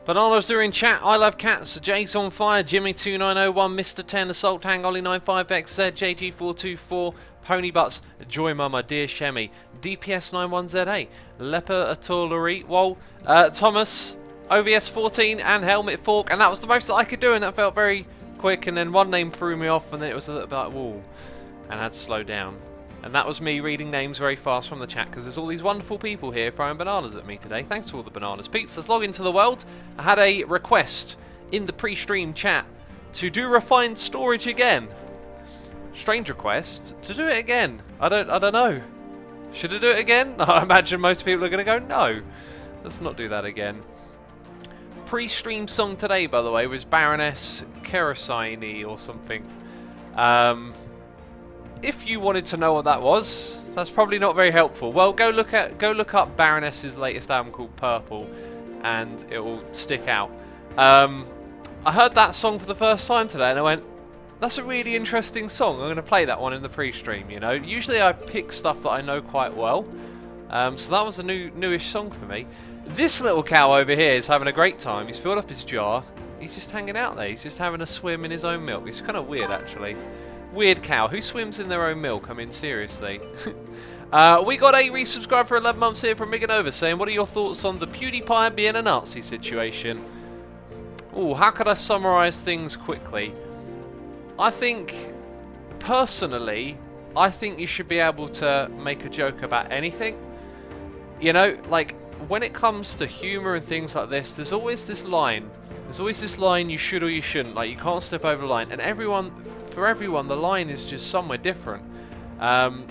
Bananas are in chat. I love cats. Jake's on fire. Jimmy2901, Mr. 10, Assault Hang, Ollie95XZ, JG424, Pony Butts, Joy Mama, Dear Shemmy, DPS91ZA, Leper Atolari, Wol, Thomas, OVS14, and Helmet Fork. And that was the most that I could do, and that felt very quick. And then one name threw me off, and then it was a little bit like, whoa, and I had to slow down. And that was me reading names very fast from the chat, because there's all these wonderful people here throwing bananas at me today. Thanks to all the bananas peeps. Let's log into the world. I had a request in the pre-stream chat to do refined storage again. Strange request to do it again. I don't know. Should I do it again? I imagine most people are going to go, no. Let's not do that again. Pre-stream song today, by the way, was Baroness Kerosini or something. If you wanted to know what that was, that's probably not very helpful. Well, go look up Baroness's latest album called Purple, and it will stick out. I heard that song for the first time today, and I went, "That's a really interesting song. I'm going to play that one in the pre-stream." You know, usually I pick stuff that I know quite well, so that was a newish song for me. This little cow over here is having a great time. He's filled up his jar. He's just hanging out there. He's just having a swim in his own milk. It's kind of weird, actually. Weird cow. Who swims in their own milk? I mean, seriously. We got a resubscribe for 11 months here from Miganova saying, what are your thoughts on the PewDiePie being a Nazi situation? Ooh, how could I summarise things quickly? I think, personally, I think you should be able to make a joke about anything. You know, like, when it comes to humour and things like this, there's always this line. There's always this line you should or you shouldn't. Like, you can't step over the line. And for everyone, the line is just somewhere different.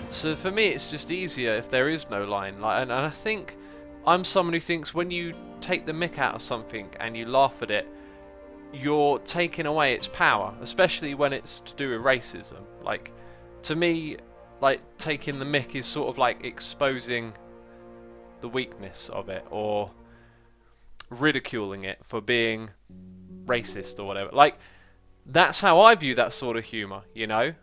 So for me, it's just easier if there is no line. Like, and I think I'm someone who thinks when you take the mick out of something and you laugh at it, you're taking away its power, especially when it's to do with racism. Like, to me, like, taking the mick is sort of like exposing the weakness of it, or ridiculing it for being racist or whatever. Like, that's how I view that sort of humour, you know?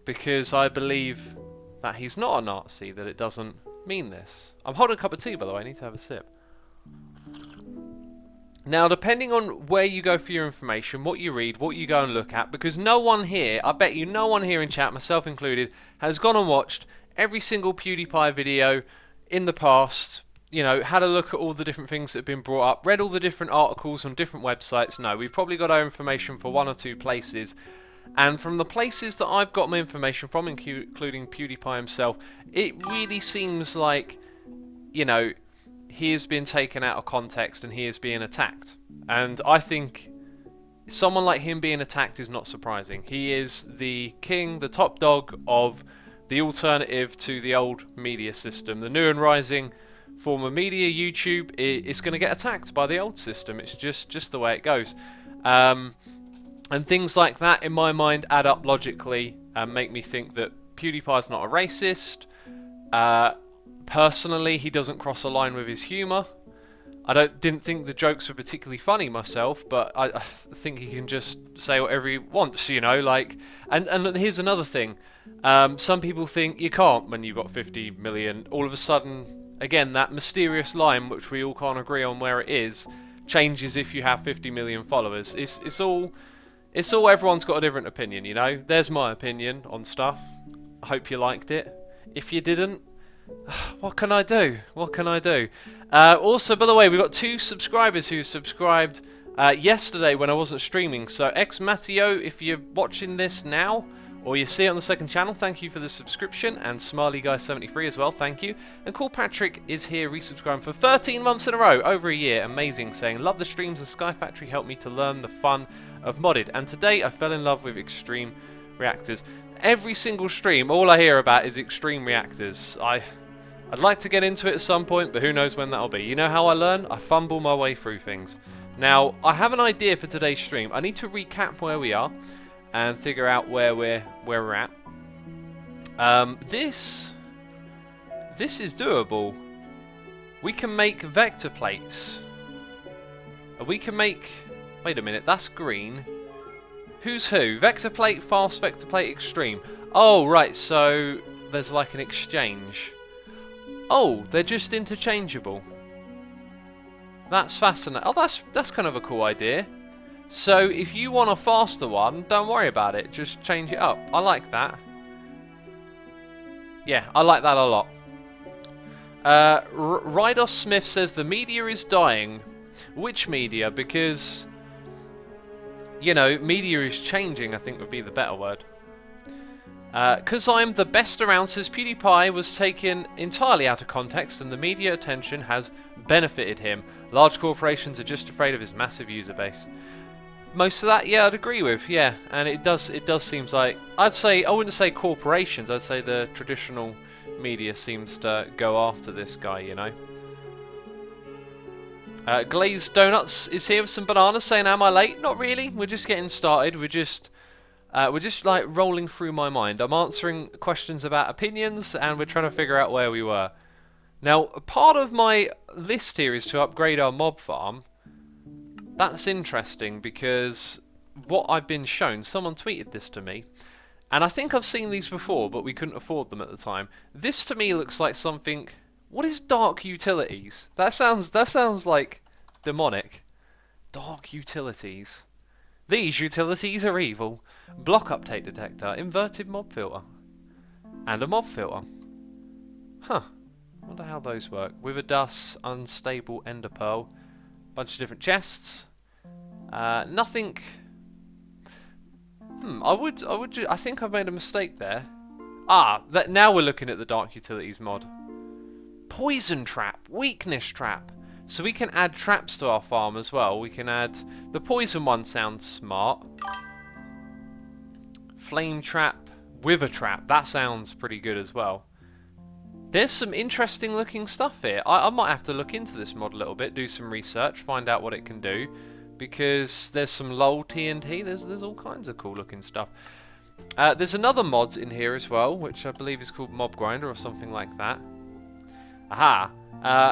Because I believe that he's not a Nazi, that it doesn't mean this. I'm holding a cup of tea, by the way. I need to have a sip. Now, depending on where you go for your information, what you read, what you go and look at, because no one here, I bet you no one here in chat, myself included, has gone and watched every single PewDiePie video in the past, you know, had a look at all the different things that have been brought up, read all the different articles on different websites. No, we've probably got our information for one or two places. And from the places that I've got my information from, including PewDiePie himself, it really seems like, you know, he has been taken out of context and he is being attacked. And I think someone like him being attacked is not surprising. He is the king, the top dog of the alternative to the old media system. The new and rising form of media, YouTube, is going to get attacked by the old system. It's just the way it goes. And things like that, in my mind, add up logically and make me think that PewDiePie's not a racist. Personally, he doesn't cross a line with his humour. I didn't think the jokes were particularly funny myself, but I think he can just say whatever he wants, you know, like... And here's another thing. Some people think you can't when you've got 50 million. All of a sudden, again, that mysterious line, which we all can't agree on where it is, changes if you have 50 million followers. It's all everyone's got a different opinion, you know. There's my opinion on stuff. I hope you liked it. If you didn't, what can I do? What can I do? Also, by the way, we got 2 subscribers who subscribed yesterday when I wasn't streaming. So, Matteo, if you're watching this now, or you see it on the second channel, thank you for the subscription. And Smiley Guy 73 as well, thank you. And Cool Patrick is here resubscribing for 13 months in a row, over a year. Amazing, saying, love the streams, the Sky Factory helped me to learn the fun of modded. And today I fell in love with extreme reactors. Every single stream, all I hear about is extreme reactors. I'd like to get into it at some point, but who knows when that'll be. You know how I learn? I fumble my way through things. Now, I have an idea for today's stream. I need to recap where we are and figure out where we're at. This is doable. We can make vector plates. We can make... Wait a minute, that's green. Who's who? Vector plate, fast vector plate, extreme. Oh, right, so there's like an exchange. Oh, they're just interchangeable. That's fascinating. Oh, that's kind of a cool idea. So if you want a faster one, don't worry about it. Just change it up. I like that. Yeah, I like that a lot. Rydos Smith says the media is dying. Which media? Because, you know, media is changing, I think would be the better word. Because I'm the best around, says PewDiePie, was taken entirely out of context and the media attention has benefited him. Large corporations are just afraid of his massive user base. Most of that, yeah, I'd agree with, yeah. And it does seem like, I wouldn't say corporations, I'd say the traditional media seems to go after this guy, you know. Glazed Donuts is here with some bananas saying, am I late? Not really, we're just getting started, we're just like rolling through my mind. I'm answering questions about opinions and we're trying to figure out where we were. Now, part of my list here is to upgrade our mob farm. That's interesting because what I've been shown, someone tweeted this to me, and I think I've seen these before, but we couldn't afford them at the time. This to me looks like something. What is dark utilities? That sounds like demonic. Dark utilities. These utilities are evil. Block update detector, inverted mob filter, and a mob filter. Huh. Wonder how those work. Wither dust, unstable ender pearl. Bunch of different chests. Nothing. I think I've made a mistake there. Now we're looking at the Dark Utilities mod. Poison trap, weakness trap. So we can add traps to our farm as well. We can add the poison one. Sounds smart. Flame trap, wither trap. That sounds pretty good as well. There's some interesting looking stuff here. I might have to look into this mod a little bit, do some research, find out what it can do, because there's some LOL TNT, there's all kinds of cool looking stuff. There's another mod in here as well, which I believe is called Mob Grinder or something like that. Aha!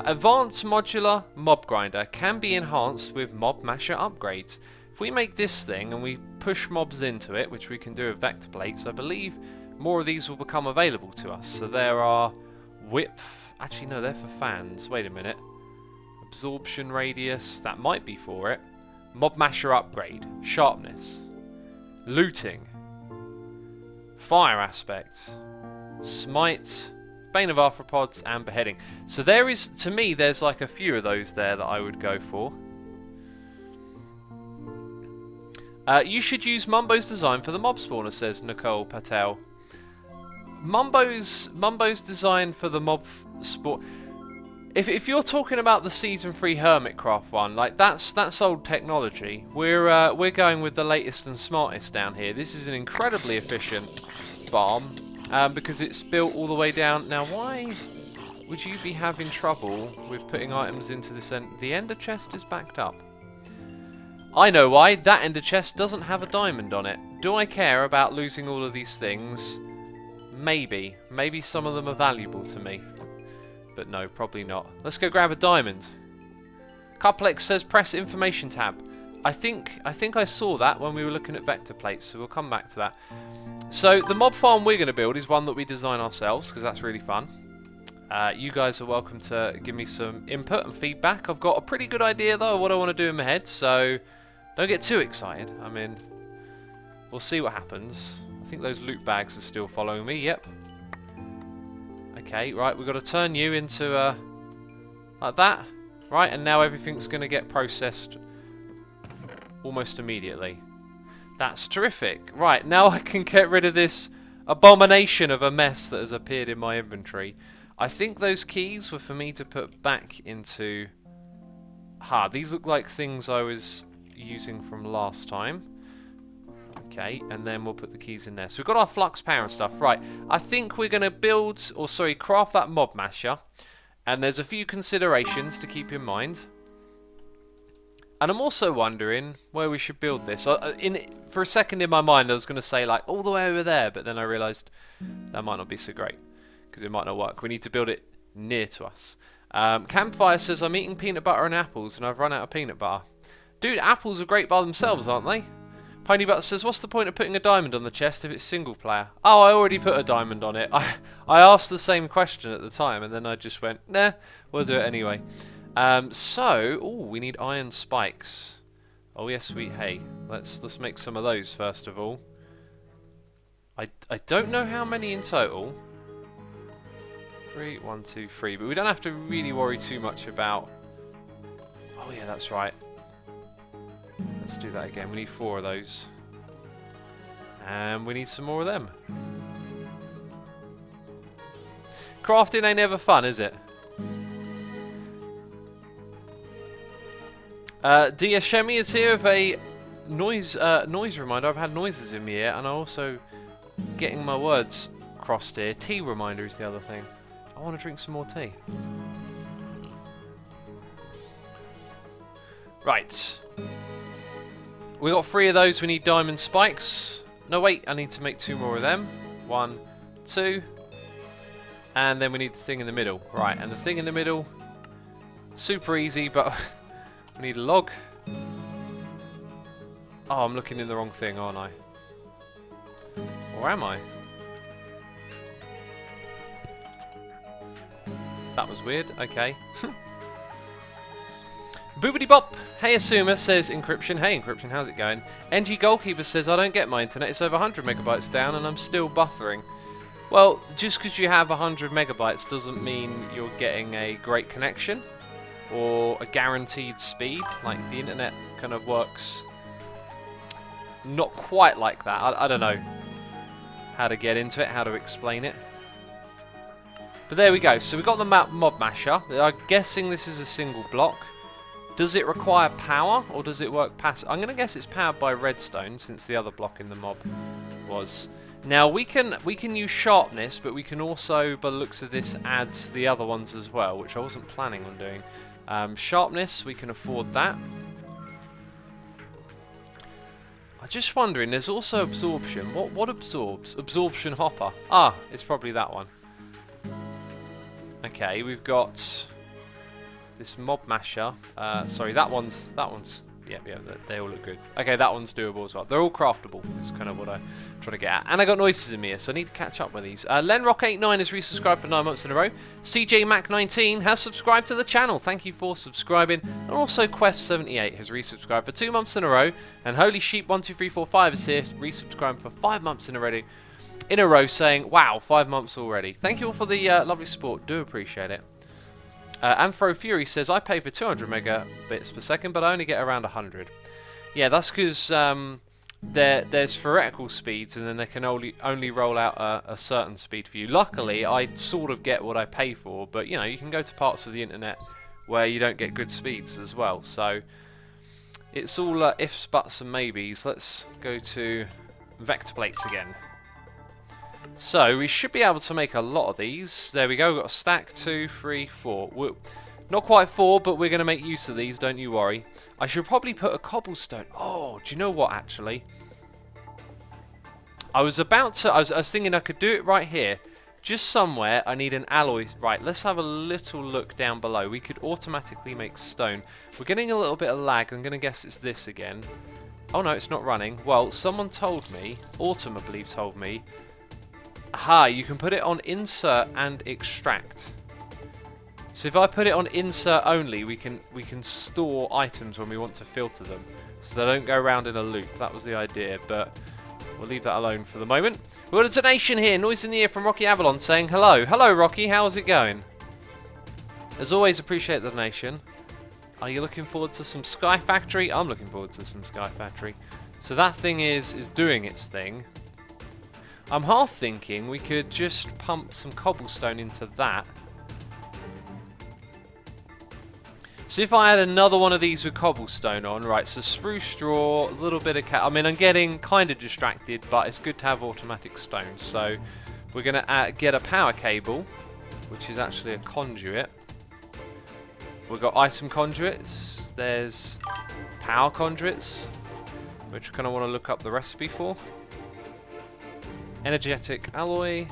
Advanced Modular Mob Grinder can be enhanced with Mob Masher upgrades. If we make this thing and we push mobs into it, which we can do with vector plates, I believe more of these will become available to us. So there are width, actually no, they're for fans. Wait a minute. Absorption radius, that might be for it. Mob Masher upgrade, sharpness, looting, fire aspect, smite, bane of arthropods, and beheading. So there is, to me, there's like a few of those there that I would go for. You should use Mumbo's design for the mob spawner, says Nicole Patel. Mumbo's design for the mob spawn. If you're talking about the season 3 Hermitcraft one, like that's old technology. We're going with the latest and smartest down here. This is an incredibly efficient farm because it's built all the way down. Now, why would you be having trouble with putting items into this end? The ender chest is backed up. I know why. That ender chest doesn't have a diamond on it. Do I care about losing all of these things? Maybe. Maybe some of them are valuable to me. But no, probably not. Let's go grab a diamond. Cuplex says press information tab. I think I saw that when we were looking at vector plates, so we'll come back to that. So the mob farm we're going to build is one that we design ourselves, because that's really fun. You guys are welcome to give me some input and feedback. I've got a pretty good idea though of what I want to do in my head, so don't get too excited. I mean, we'll see what happens. I think those loot bags are still following me, yep. Okay, right, we've got to turn you into, like that. Right, and now everything's going to get processed almost immediately. That's terrific. Right, now I can get rid of this abomination of a mess that has appeared in my inventory. I think those keys were for me to put back into... these look like things I was using from last time. Okay, and then we'll put the keys in there. So we've got our flux power and stuff. Right, I think we're going to build, or sorry, craft that mob masher. And there's a few considerations to keep in mind. And I'm also wondering where we should build this. For a second in my mind I was going to say like all the way over there, but then I realised that might not be so great. Because it might not work. We need to build it near to us. Campfire says, I'm eating peanut butter and apples and I've run out of peanut butter. Dude, apples are great by themselves, aren't they? Piney Butter says, what's the point of putting a diamond on the chest if it's single player? Oh, I already put a diamond on it. I asked the same question at the time and then I just went, nah, we'll do it anyway. We need iron spikes. Oh yes, hey, let's make some of those first of all. I don't know how many in total. 3, 1, 2, 3, but we don't have to really worry too much about. Oh yeah, that's right. Let's do that again. We need 4 of those, and we need some more of them. Crafting ain't ever fun, is it? Diashemi is here with a noise reminder. I've had noises in my ear, and I'm also getting my words crossed here. Tea reminder is the other thing. I want to drink some more tea. Right. We got 3 of those. We need diamond spikes. No, wait. I need to make 2 more of them. 1, 2. And then we need the thing in the middle. Right, and the thing in the middle, super easy, but we need a log. Oh, I'm looking in the wrong thing, aren't I? Or am I? That was weird. Okay. Boobity Bop! Hey Asuma says Encryption. Hey Encryption, how's it going? NG Goalkeeper says I don't get my internet. It's over 100 megabytes down and I'm still buffering. Well, just because you have 100 megabytes doesn't mean you're getting a great connection or a guaranteed speed. Like, the internet kind of works not quite like that. I don't know how to get into it, how to explain it. But there we go. So we've got the mob masher. I'm guessing this is a single block. Does it require power or does it work passive? I'm going to guess it's powered by redstone since the other block in the mob was. Now we can use sharpness, but we can also, by the looks of this, add the other ones as well, which I wasn't planning on doing. Sharpness, we can afford that. I'm just wondering, there's also absorption. What absorbs? Absorption hopper. Ah, it's probably that one. Okay, we've got this mob masher. Sorry, that one's. Yeah, they all look good. Okay, that one's doable as well. They're all craftable. Is kind of what I'm trying to get at. And I got noises in me here, so I need to catch up with these. Lenrock89 has resubscribed for 9 months in a row. CJMac19 has subscribed to the channel. Thank you for subscribing. And also Quest78 has resubscribed for 2 months in a row. And Holy Sheep12345 is here, resubscribing for 5 months in a row, saying, wow, 5 months already. Thank you all for the lovely support. Do appreciate it. Anthro Fury says, I pay for 200 megabits per second, but I only get around 100. Yeah, that's because there's theoretical speeds, and then they can only roll out a certain speed for you. Luckily, I sort of get what I pay for, but you know, you can go to parts of the internet where you don't get good speeds as well. So it's all ifs, buts, and maybes. Let's go to vector plates again. So we should be able to make a lot of these. There we go, we've got a stack, 2, 3, 4. We're not quite 4, but we're going to make use of these, don't you worry. I should probably put a cobblestone. Oh, do you know what, actually? I was thinking I could do it right here. Just somewhere, I need an alloy. Right, let's have a little look down below. We could automatically make stone. We're getting a little bit of lag. I'm going to guess it's this again. Oh no, it's not running. Well, someone told me, Autumn I believe told me, aha, you can put it on insert and extract. So if I put it on insert only, we can store items when we want to filter them, so they don't go around in a loop. That was the idea, but we'll leave that alone for the moment. We've got a donation here, Noise in the Ear from Rocky Avalon saying hello. Hello Rocky, how's it going? As always, appreciate the donation. Are you looking forward to some Sky Factory? I'm looking forward to some Sky Factory. So that thing is doing its thing. I'm half thinking we could just pump some cobblestone into that. So if I had another one of these with cobblestone on, right, so spruce straw, a little bit of I mean, I'm getting kind of distracted, but it's good to have automatic stone. So we're going to get a power cable, which is actually a conduit. We've got item conduits, there's power conduits, which I kind of want to look up the recipe for. Energetic alloy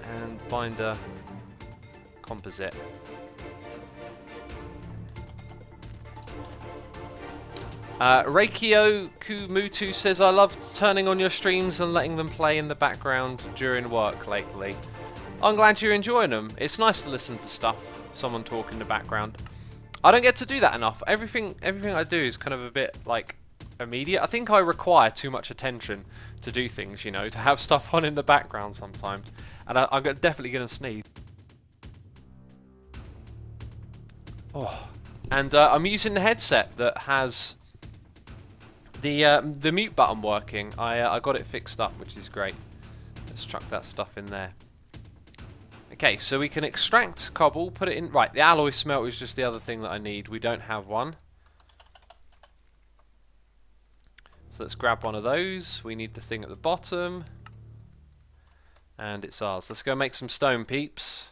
and binder composite. Reikio Kumutu says, I love turning on your streams and letting them play in the background during work lately. I'm glad you're enjoying them. It's nice to listen to stuff, someone talk in the background. I don't get to do that enough. Everything I do is kind of a bit like immediate. I think I require too much attention to do things, you know, to have stuff on in the background sometimes. And I'm definitely going to sneeze. Oh, and I'm using the headset that has the mute button working. I got it fixed up, which is great. Let's chuck that stuff in there. Okay, so we can extract cobble, put it in. Right, the alloy smelt is just the other thing that I need. We don't have one. So let's grab one of those. We need the thing at the bottom. And it's ours. Let's go make some stone, peeps.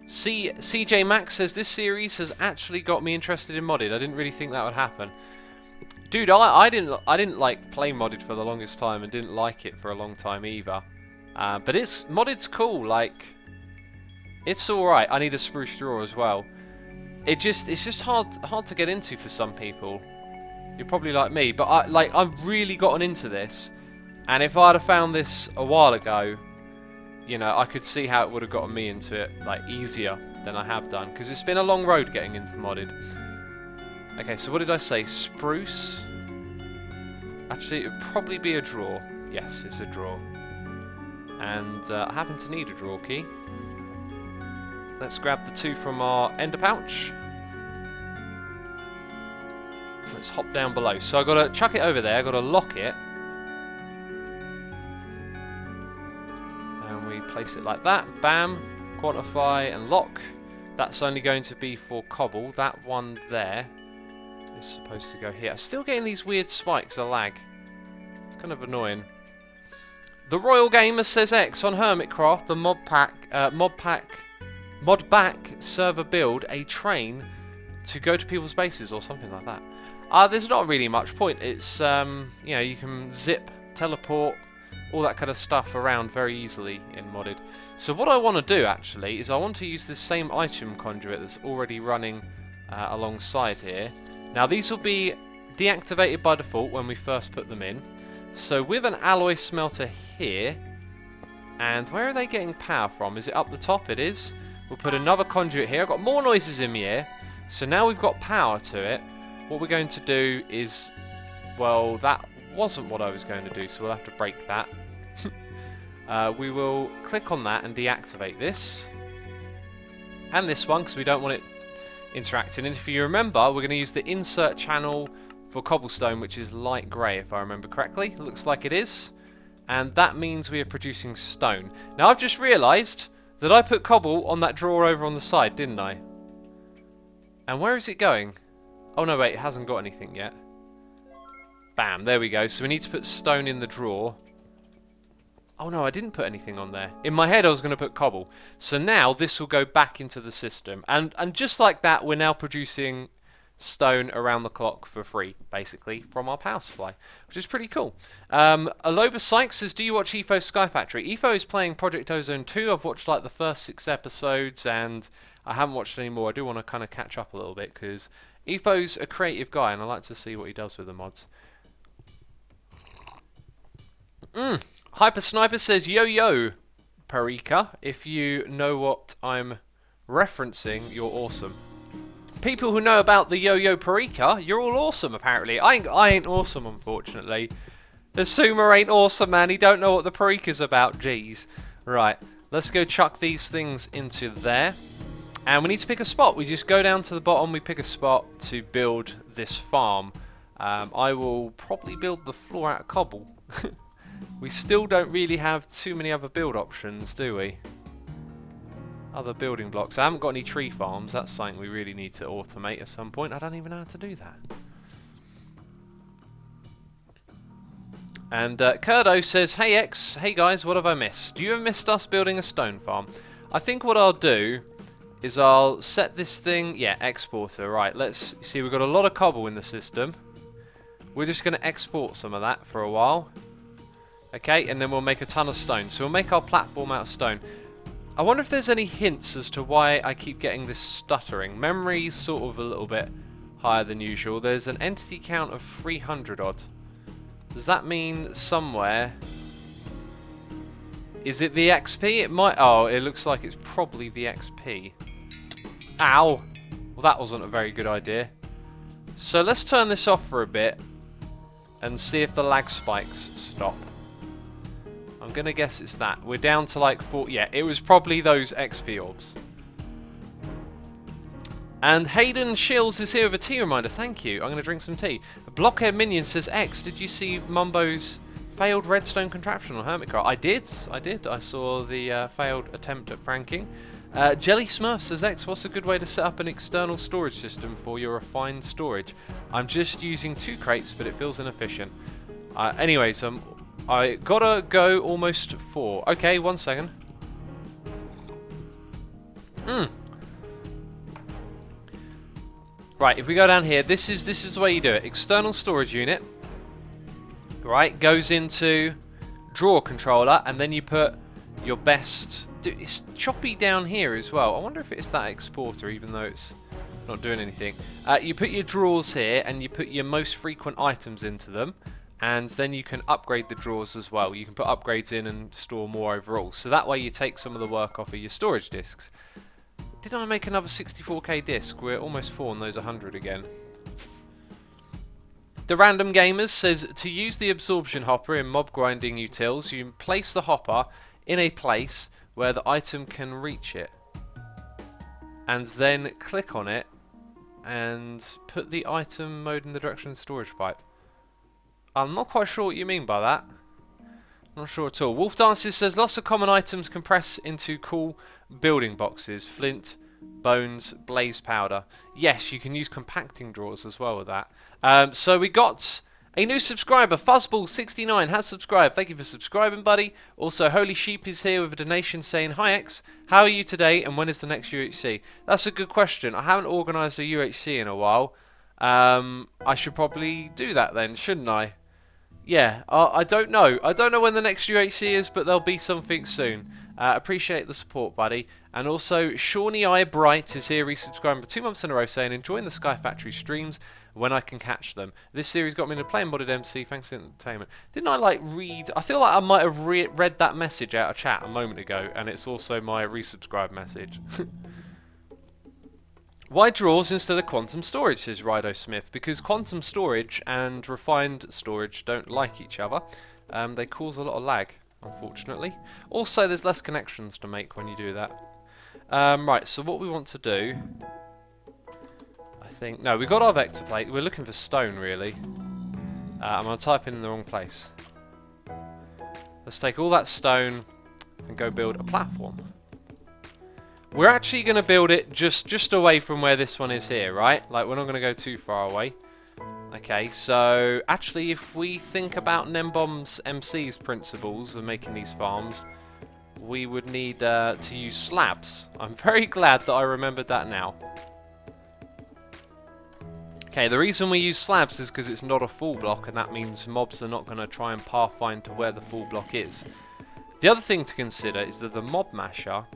CJ Max says this series has actually got me interested in modded. I didn't really think that would happen. Dude, I didn't like play modded for the longest time and didn't like it for a long time either. But modded's cool. Like, it's all right. I need a spruce straw as well. It's just hard to get into for some people. You're probably like me, but I've really gotten into this, and if I'd have found this a while ago, you know, I could see how it would have gotten me into it like easier than I have done, because it's been a long road getting into modded. Okay, so what did I say? Spruce. Actually, it would probably be a drawer. Yes, it's a drawer, and I happen to need a drawer key. Let's grab the 2 from our ender pouch. Let's hop down below. So I've got to chuck it over there. I've got to lock it. And we place it like that. Bam. Quantify and lock. That's only going to be for cobble. That one there is supposed to go here. I'm still getting these weird spikes of lag. It's kind of annoying. The Royal Gamer says X on Hermitcraft, the modback server build a train to go to people's bases or something like that. There's not really much point. It's, you know, you can zip, teleport, all that kind of stuff around very easily in modded. So what I want to do, actually, is I want to use this same item conduit that's already running alongside here. Now, these will be deactivated by default when we first put them in. So with an alloy smelter here, and where are they getting power from? Is it up the top? It is. We'll put another conduit here. I've got more noises in my ear. So now we've got power to it. What we're going to do is, well, that wasn't what I was going to do, so we'll have to break that. We will click on that and deactivate this. And this one, because we don't want it interacting. And if you remember, we're going to use the insert channel for cobblestone, which is light grey, if I remember correctly. It looks like it is. And that means we are producing stone. Now, I've just realised that I put cobble on that drawer over on the side, didn't I? And where is it going? Oh no, wait, it hasn't got anything yet. Bam, there we go. So we need to put stone in the drawer. Oh no, I didn't put anything on there. In my head I was going to put cobble. So now this will go back into the system. And just like that, we're now producing stone around the clock for free, basically, from our power supply, which is pretty cool. Aloba Sykes says, do you watch EFO Sky Factory? EFO is playing Project Ozone 2. I've watched like the first 6 episodes and I haven't watched any more. I do want to kind of catch up a little bit because EFO's a creative guy and I like to see what he does with the mods. Hyper Sniper says, yo yo, Parika, if you know what I'm referencing, you're awesome. People who know about the yo-yo Parika, you're all awesome apparently. I ain't awesome, unfortunately. The Sumer ain't awesome, man. He don't know what the Parika's about. Jeez. Right, let's go chuck these things into there. And we need to pick a spot. We just go down to the bottom, we pick a spot to build this farm. I will probably build the floor out of cobble. We still don't really have too many other build options, do we? Other building blocks. I haven't got any tree farms. That's something we really need to automate at some point. I don't even know how to do that. And Kurdo says, hey X, hey guys, what have I missed? You have missed us building a stone farm. I think what I'll do is I'll set this thing, yeah, exporter. Right, let's see, we've got a lot of cobble in the system. We're just going to export some of that for a while. Okay, and then we'll make a ton of stone. So we'll make our platform out of stone. I wonder if there's any hints as to why I keep getting this stuttering. Memory's sort of a little bit higher than usual. There's an entity count of 300 odd. Does that mean somewhere... Is it the XP? It might... Oh, it looks like it's probably the XP. Ow! Well, that wasn't a very good idea. So let's turn this off for a bit and see if the lag spikes stop. I'm going to guess it's that. We're down to like 4. Yeah, it was probably those XP orbs. And Hayden Shills is here with a tea reminder. Thank you. I'm going to drink some tea. Blockhead Minion says, X, did you see Mumbo's failed redstone contraption on Hermit Car? I did. I saw the failed attempt at pranking. Jelly Smurf says, X, what's a good way to set up an external storage system for your refined storage? I'm just using 2 crates, but it feels inefficient. Anyways, I gotta go almost 4. Okay, 1 second. Right, if we go down here, this is the way you do it. External storage unit, right, goes into drawer controller, and then you put your best. It's choppy down here as well. I wonder if it's that exporter, even though it's not doing anything. You put your drawers here, and you put your most frequent items into them, and then you can upgrade the drawers as well. You can put upgrades in and store more overall. So that way you take some of the work off of your storage disks. Did I make another 64k disc? We're almost 4 on those 100 again. The Random Gamers says, to use the absorption hopper in mob grinding utils, you place the hopper in a place where the item can reach it. And then click on it and put the item mode in the direction of the storage pipe. I'm not quite sure what you mean by that. Not sure at all. Wolf Dances says, lots of common items compress into cool building boxes. Flint, bones, blaze powder. Yes, you can use compacting drawers as well with that. So we got a new subscriber. Fuzzball69 has subscribed. Thank you for subscribing, buddy. Also, Holy Sheep is here with a donation saying, hi X, how are you today and when is the next UHC? That's a good question. I haven't organised a UHC in a while. I should probably do that then, shouldn't I? Yeah, I don't know. I don't know when the next UHC is, but there'll be something soon. Appreciate the support, buddy. And also, Shawnee Eye Bright is here resubscribing for 2 months in a row saying, enjoying the Sky Factory streams when I can catch them. This series got me into playing modded MC, thanks to the entertainment. Didn't I read? I feel like I might have read that message out of chat a moment ago, and it's also my resubscribe message. Why drawers instead of quantum storage, says Rido Smith? Because quantum storage and refined storage don't like each other. They cause a lot of lag, unfortunately. Also, there's less connections to make when you do that. Right, so what we want to do... I think... No, we got our vector plate. We're looking for stone, really. I'm going to type in the wrong place. Let's take all that stone and go build a platform. We're actually going to build it just away from where this one is here, right? Like, we're not going to go too far away. Okay, so actually, if we think about Nembomb's MC's principles of making these farms, we would need to use slabs. I'm very glad that I remembered that now. Okay, the reason we use slabs is because it's not a full block, and that means mobs are not going to try and pathfind to where the full block is. The other thing to consider is that the mob masher...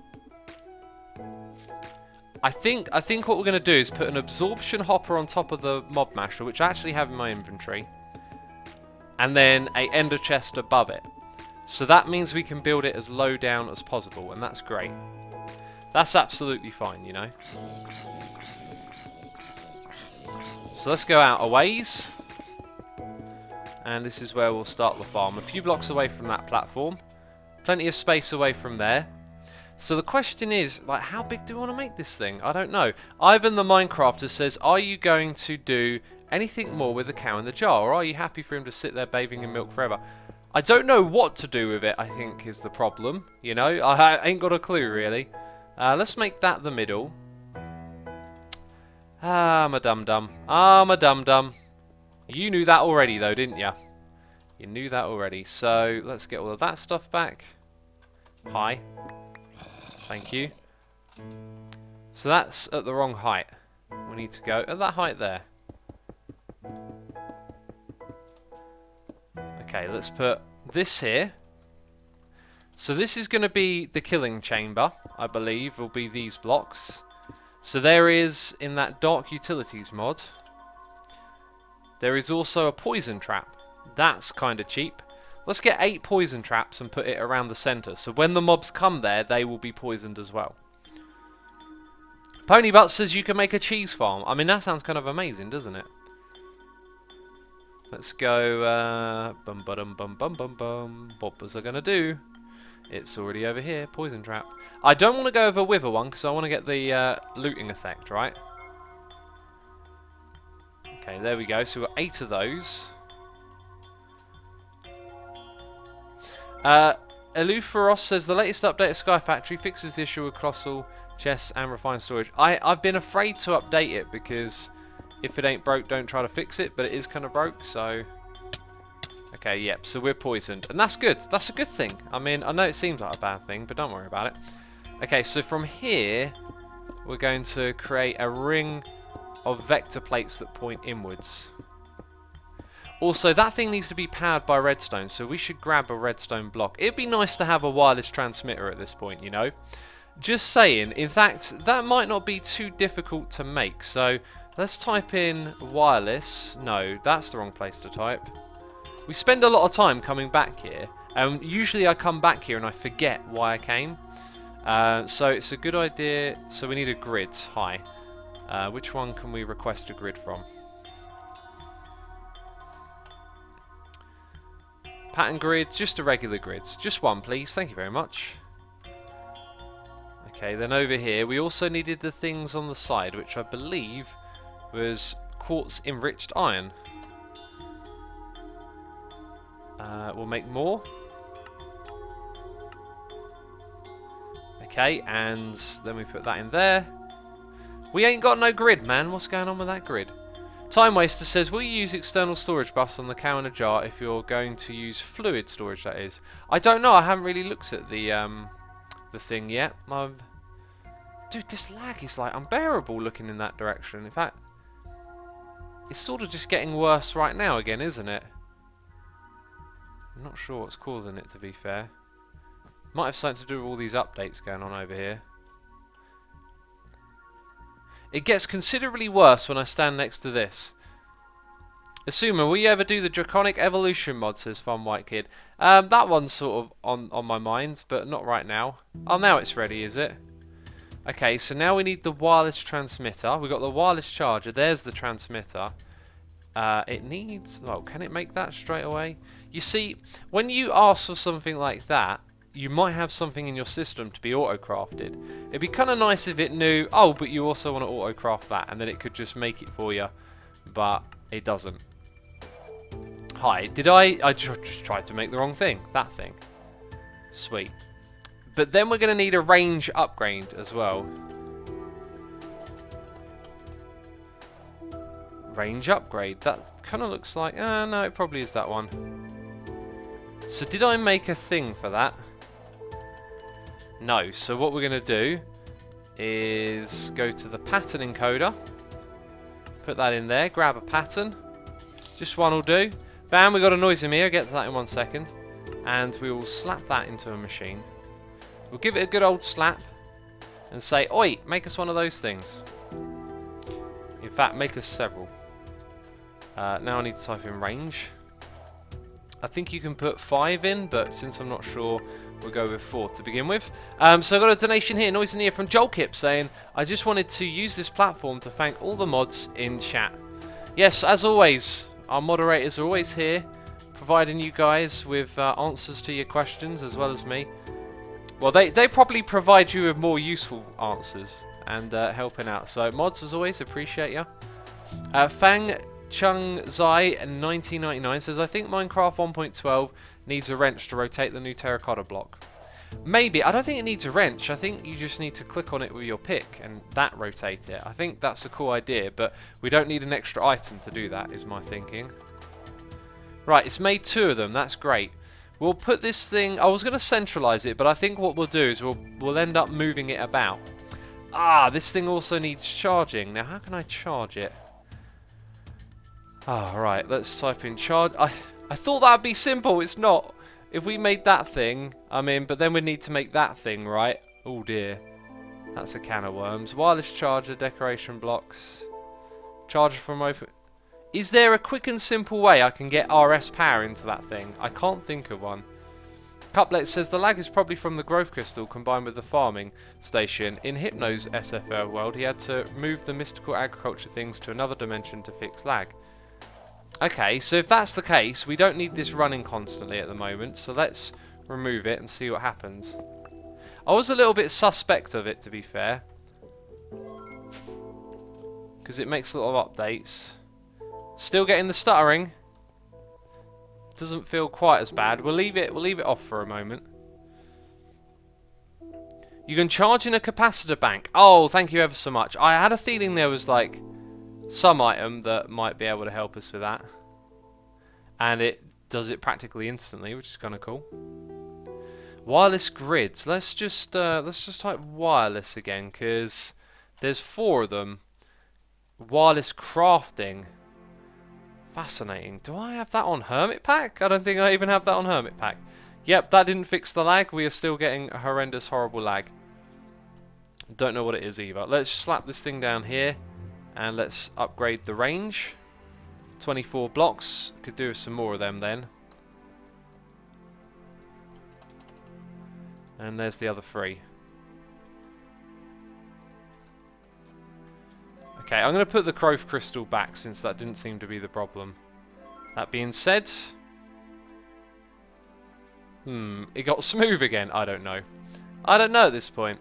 I think what we're going to do is put an absorption hopper on top of the mob masher, which I actually have in my inventory, and then a ender chest above it. So that means we can build it as low down as possible, and that's great. That's absolutely fine, you know. So let's go out a ways, and this is where we'll start the farm. A few blocks away from that platform, plenty of space away from there. So the question is, like, how big do we want to make this thing? I don't know. Ivan the Minecrafter says, are you going to do anything more with the cow in the jar, or are you happy for him to sit there bathing in milk forever? I don't know what to do with it, I think, is the problem. You know, I ain't got a clue, really. Let's make that the middle. Ah, I'm a dum-dum. I'm a dum-dum. You knew that already, though, didn't you? You knew that already. So, let's get all of that stuff back. Hi. Thank you. So that's at the wrong height. We need to go at that height there. Okay, let's put this here. So this is going to be the killing chamber, I believe, will be these blocks. So there is, in that Dark Utilities mod, there is also a poison trap. That's kind of cheap. Let's get 8 poison traps and put it around the centre. So when the mobs come there, they will be poisoned as well. Ponybutt says you can make a cheese farm. I mean, that sounds kind of amazing, doesn't it? Let's go, bum bum bum bum bum bum. What was I gonna do? It's already over here, poison trap. I don't want to go over wither one, because I want to get the looting effect, right? Okay, there we go. So we've got 8 of those. Eluferos says the latest update of Sky Factory fixes the issue with colossal chests and refined storage. I've been afraid to update it because if it ain't broke, don't try to fix it. But it is kind of broke, so okay, yep. So we're poisoned, and that's good. That's a good thing. I mean, I know it seems like a bad thing, but don't worry about it. Okay, so from here, we're going to create a ring of vector plates that point inwards. Also, that thing needs to be powered by redstone, so we should grab a redstone block. It'd be nice to have a wireless transmitter at this point, you know? Just saying. In fact, that might not be too difficult to make. So, let's type in wireless. No, that's the wrong place to type. We spend a lot of time coming back here. Usually I come back here and I forget why I came. So, it's a good idea. So, we need a grid. Hi. Which one can we request a grid from? Pattern grids, just a regular grids. Just one, please. Thank you very much. Okay, then over here, we also needed the things on the side, which I believe was quartz enriched iron. We'll make more. Okay, and then we put that in there. We ain't got no grid, man. What's going on with that grid? Time Waster says, will you use external storage bus on the cow in a jar if you're going to use fluid storage, that is? I don't know. I haven't really looked at the thing yet. Dude, this lag is like unbearable looking in that direction. In fact, it's sort of just getting worse right now again, isn't it? I'm not sure what's causing it, to be fair. Might have something to do with all these updates going on over here. It gets considerably worse when I stand next to this. Assumer, will you ever do the Draconic Evolution mod, says Fun White Kid. That one's sort of on my mind, but not right now. Oh, now it's ready, is it? Okay, so now we need the wireless transmitter. We've got the wireless charger. There's the transmitter. It needs... Well, can it make that straight away? You see, when you ask for something like that, you might have something in your system to be auto-crafted. It'd be kind of nice if it knew, oh, but you also want to auto-craft that, and then it could just make it for you, but it doesn't. Hi, did I just tried to make the wrong thing. That thing. Sweet. But then we're going to need a range upgrade as well. Range upgrade. That kind of looks like... no, it probably is that one. So did I make a thing for that? No. So what we're going to do is go to the pattern encoder. Put that in there. Grab a pattern. Just one will do. Bam, we got a noise in here. I'll get to that in 1 second. And we will slap that into a machine. We'll give it a good old slap. And say, oi, make us one of those things. In fact, make us several. Now I need to type in range. I think you can put 5 in, but since I'm not sure, we'll go with 4 to begin with. So I've got a donation here, noise in here from Joel Kip saying, I just wanted to use this platform to thank all the mods in chat. Yes, as always, our moderators are always here, providing you guys with answers to your questions, as well as me. Well, they probably provide you with more useful answers and helping out. So mods, as always, appreciate you. Fang Chung Zai 1999 says, I think Minecraft 1.12 needs a wrench to rotate the new terracotta block. Maybe. I don't think it needs a wrench. I think you just need to click on it with your pick and that rotate it. I think that's a cool idea, but we don't need an extra item to do that, is my thinking. Right, it's made 2 of them. That's great. We'll put this thing... I was going to centralize it, but I think what we'll do is we'll end up moving it about. Ah, this thing also needs charging. Now, how can I charge it? Ah, right. Let's type in charge. I thought that'd be simple. It's not. If we made that thing, I mean, but then we need to make that thing, right? Oh dear. That's a can of worms. Wireless charger, decoration blocks. Charger from open... Is there a quick and simple way I can get RS power into that thing? I can't think of one. Couplet says the lag is probably from the growth crystal combined with the farming station. In Hypno's SFL world, he had to move the mystical agriculture things to another dimension to fix lag. Okay, so if that's the case, we don't need this running constantly at the moment, so let's remove it and see what happens. I was a little bit suspect of it, to be fair, because it makes a lot of updates. Still getting the stuttering. Doesn't feel quite as bad. We'll leave it off for a moment. You can charge in a capacitor bank. Oh, thank you ever so much. I had a feeling there was like some item that might be able to help us with that. And it does it practically instantly, which is kind of cool. Wireless grids. Let's just type wireless again, because there's 4 of them. Wireless crafting. Fascinating. Do I have that on Hermit Pack? I don't think I even have that on Hermit Pack. Yep, that didn't fix the lag. We are still getting a horrendous, horrible lag. Don't know what it is either. Let's slap this thing down here and let's upgrade the range. 24 blocks. Could do with some more of them then. And there's the other 3. Okay, I'm going to put the growth crystal back since that didn't seem to be the problem. That being said... it got smooth again. I don't know. I don't know at this point.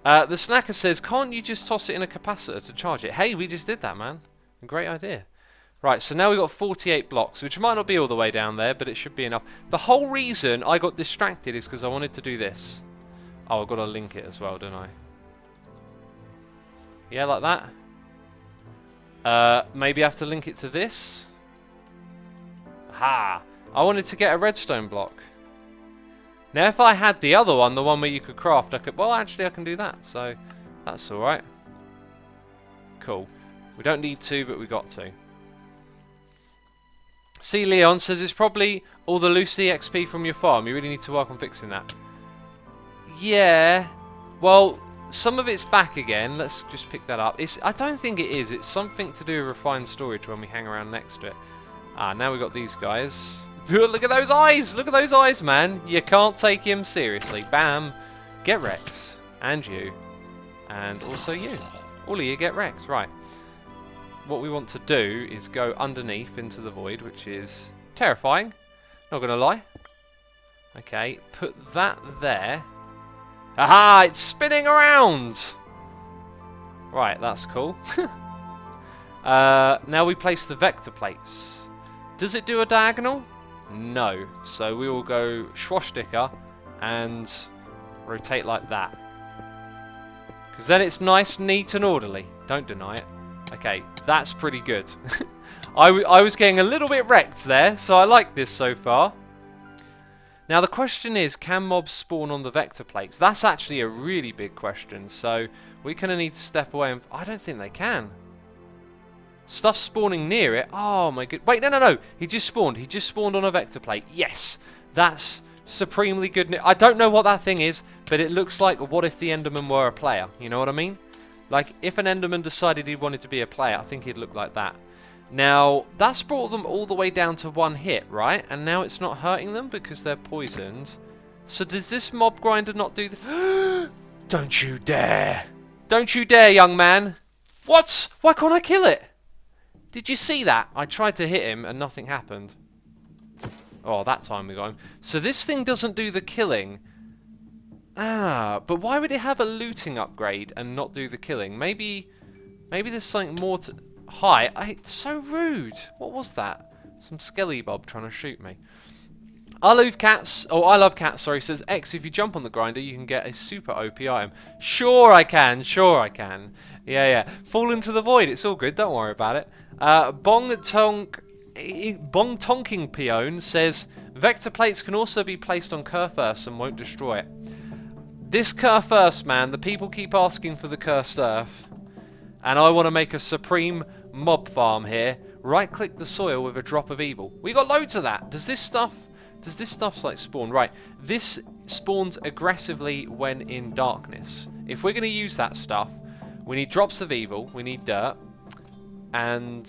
The snacker says, can't you just toss it in a capacitor to charge it? Hey, we just did that, man. Great idea. Right, so now we've got 48 blocks, which might not be all the way down there, but it should be enough. The whole reason I got distracted is because I wanted to do this. Oh, I've got to link it as well, don't I? Yeah, like that. Maybe I have to link it to this. Aha! I wanted to get a redstone block. Now, if I had the other one, the one where you could craft, I could... Well, actually, I can do that, so that's alright. Cool. We don't need to, but we got to. C. Leon says it's probably all the loose EXP from your farm. You really need to work on fixing that. Yeah. Well... Some of it's back again. Let's just pick that up. I don't think it is. It's something to do with refined storage when we hang around next to it. Ah, now we've got these guys. Look at those eyes! Look at those eyes, man! You can't take him seriously. Bam! Get wrecked. And you. And also you. All of you get wrecked. Right. What we want to do is go underneath into the void, which is terrifying. Not gonna lie. Okay, put that there. Aha! It's spinning around! Right, that's cool. Now we place the vector plates. Does it do a diagonal? No. So we will go swastika and rotate like that. Because then it's nice, neat and orderly. Don't deny it. Okay, that's pretty good. I was getting a little bit wrecked there, so I like this so far. Now the question is, can mobs spawn on the vector plates? That's actually a really big question, so we're going to need to step away and... I don't think they can. Stuff spawning near it? Oh my god. Wait, no. He just spawned. He just spawned on a vector plate. Yes! That's supremely good. I don't know what that thing is, but it looks like what if the Enderman were a player. You know what I mean? Like, if an Enderman decided he wanted to be a player, I think he'd look like that. Now, that's brought them all the way down to 1 hit, right? And now it's not hurting them because they're poisoned. So does this mob grinder not do the... Don't you dare! Don't you dare, young man! What? Why can't I kill it? Did you see that? I tried to hit him and nothing happened. Oh, that time we got him. So this thing doesn't do the killing. Ah, but why would it have a looting upgrade and not do the killing? Maybe there's something more to... Hi, it's so rude. What was that? Some skelly bob trying to shoot me. I love cats, sorry, says X, if you jump on the grinder, you can get a super OP item. Sure I can. Yeah. Fall into the void, it's all good, don't worry about it. Bong Tonking Peon says, vector plates can also be placed on Curse Earth and won't destroy it. This Curse Earth, man, the people keep asking for the Cursed Earth. And I want to make a supreme mob farm here. Right-click the soil with a drop of evil. We got loads of that. Does this stuff like spawn? Right. This spawns aggressively when in darkness. If we're going to use that stuff, we need drops of evil. We need dirt. And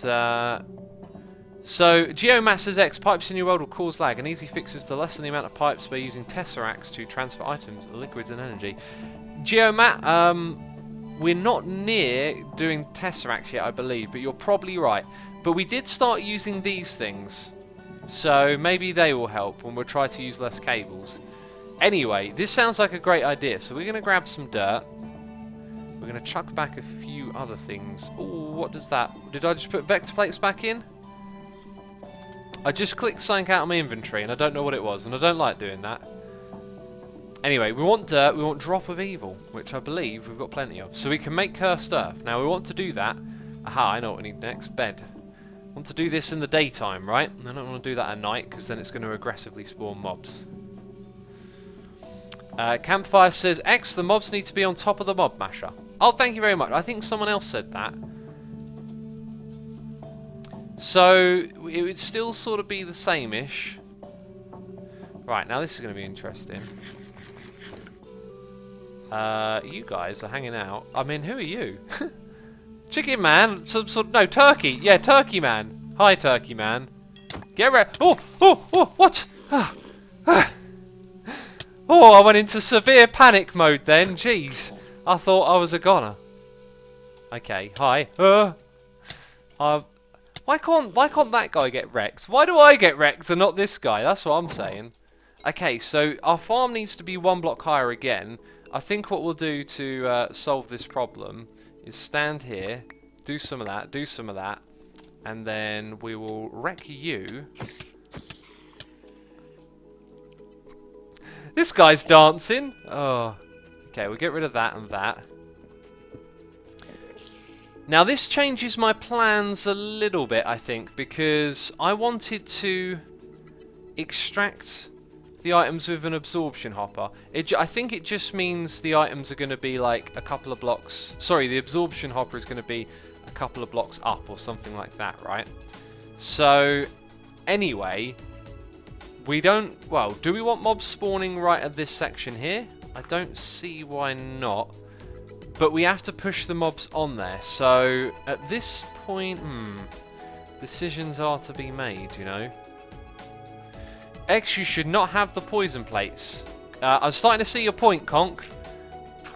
So, Geomat says X, pipes in your world will cause lag. An easy fix is to lessen the amount of pipes by using tesseracts to transfer items, liquids and energy. Geomat, we're not near doing tesseracts yet, I believe, but you're probably right. But we did start using these things, so maybe they will help when we'll try to use less cables. Anyway, this sounds like a great idea, so we're going to grab some dirt. We're going to chuck back a few other things. Oh, what does that... Did I just put vector plates back in? I just clicked something out of my inventory and I don't know what it was, and I don't like doing that. Anyway, we want dirt, we want drop of evil, which I believe we've got plenty of. So we can make cursed earth. Now we want to do that. Aha, I know what we need next. Bed. I want to do this in the daytime, right? I don't want to do that at night because then it's going to aggressively spawn mobs. Campfire says, X, the mobs need to be on top of the mob masher. Oh, thank you very much. I think someone else said that. So, it would still sort of be the same-ish. Right, now this is going to be interesting. You guys are hanging out. I mean, who are you? Chicken man? Some sort of... No, turkey. Yeah, turkey man. Hi, turkey man. Get ready. Oh, what? Oh, I went into severe panic mode then. Jeez. I thought I was a goner. Okay, hi. Why can't that guy get wrecked? Why do I get wrecked and not this guy? That's what I'm saying. Okay, so our farm needs to be 1 block higher again. I think what we'll do to solve this problem is stand here, do some of that, and then we will wreck you. This guy's dancing. Oh. Okay, we'll get rid of that and that. Now this changes my plans a little bit, I think, because I wanted to extract the items with an absorption hopper. I think it just means the items are going to be like a couple of blocks... Sorry, the absorption hopper is going to be a couple of blocks up or something like that, right? So, anyway, we don't... Well, do we want mobs spawning right at this section here? I don't see why not. But we have to push the mobs on there. So, at this point, decisions are to be made, you know. X, you should not have the poison plates. I'm starting to see your point, Conk.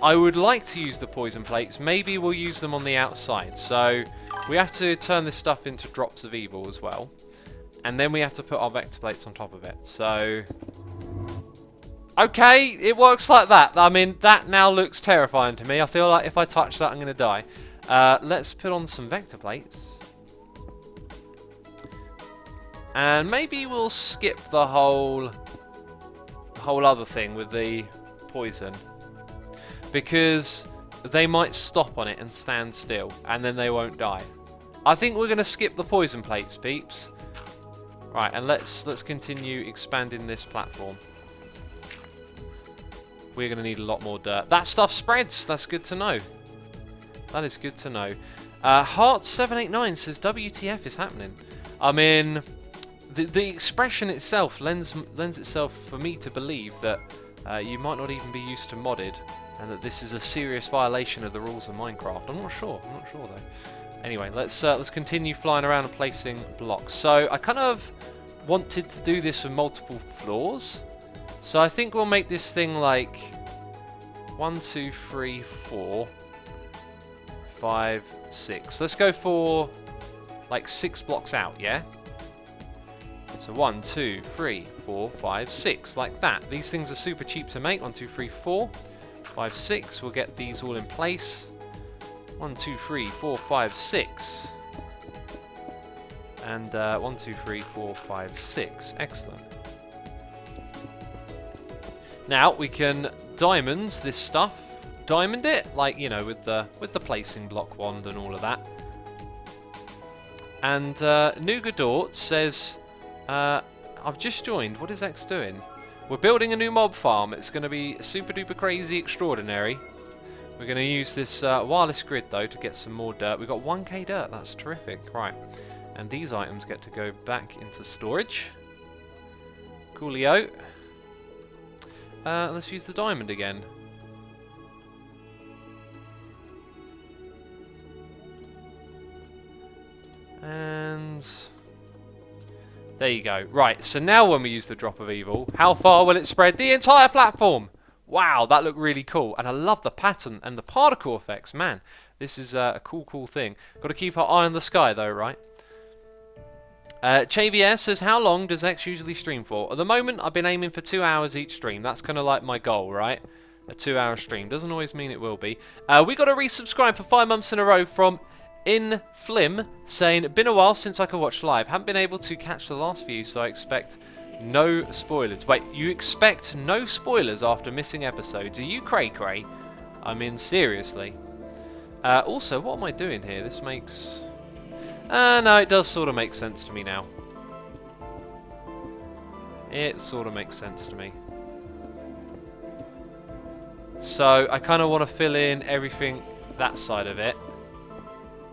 I would like to use the poison plates. Maybe we'll use them on the outside. So, we have to turn this stuff into drops of evil as well. And then we have to put our vector plates on top of it. So... Okay, it works like that. I mean, that now looks terrifying to me. I feel like if I touch that, I'm going to die. Let's put on some vector plates. And maybe we'll skip the whole other thing with the poison. Because they might stop on it and stand still. And then they won't die. I think we're going to skip the poison plates, peeps. Right, and let's continue expanding this platform. We're going to need a lot more dirt. That stuff spreads. That's good to know. That is good to know. Heart789 says WTF is happening. I mean, the expression itself lends itself for me to believe that you might not even be used to modded, and that this is a serious violation of the rules of Minecraft. I'm not sure. I'm not sure though. Anyway, let's continue flying around and placing blocks. So I kind of wanted to do this with multiple floors. So I think we'll make this thing like 1, 2, 3, 4, 5, 6. Let's go for like 6 blocks out, yeah? So 1, 2, 3, 4, 5, 6, like that. These things are super cheap to make. 1, 2, 3, 4, 5, 6. We'll get these all in place. 1, 2, 3, 4, 5, 6. And 1, 2, 3, 4, 5, 6. Excellent. Now we can diamonds this stuff. Diamond it, like, you know, with the placing block wand and all of that. And Nougadort says, I've just joined. What is X doing? We're building a new mob farm. It's going to be super duper crazy extraordinary. We're going to use this wireless grid though to get some more dirt. We've got 1k dirt. That's terrific. Right. And these items get to go back into storage. Coolio. Let's use the diamond again. And There you go. Right, so now when we use the Drop of Evil, how far will it spread? The entire platform! Wow, that looked really cool. And I love the pattern and the particle effects. Man, this is a cool thing. Got to keep our eye on the sky though, right? JVS says, how long does X usually stream for? At the moment, I've been aiming for 2 hours each stream. That's kind of like my goal, right? A 2-hour stream. Doesn't always mean it will be. We got a resubscribe for 5 months in a row from In Flim, saying, been a while since I could watch live. Haven't been able to catch the last few, so I expect no spoilers. Wait, you expect no spoilers after missing episodes? Are you cray-cray? I mean, seriously. Also, what am I doing here? This makes... no, it does sort of make sense to me now. It sort of makes sense to me. So, I kind of want to fill in everything that side of it.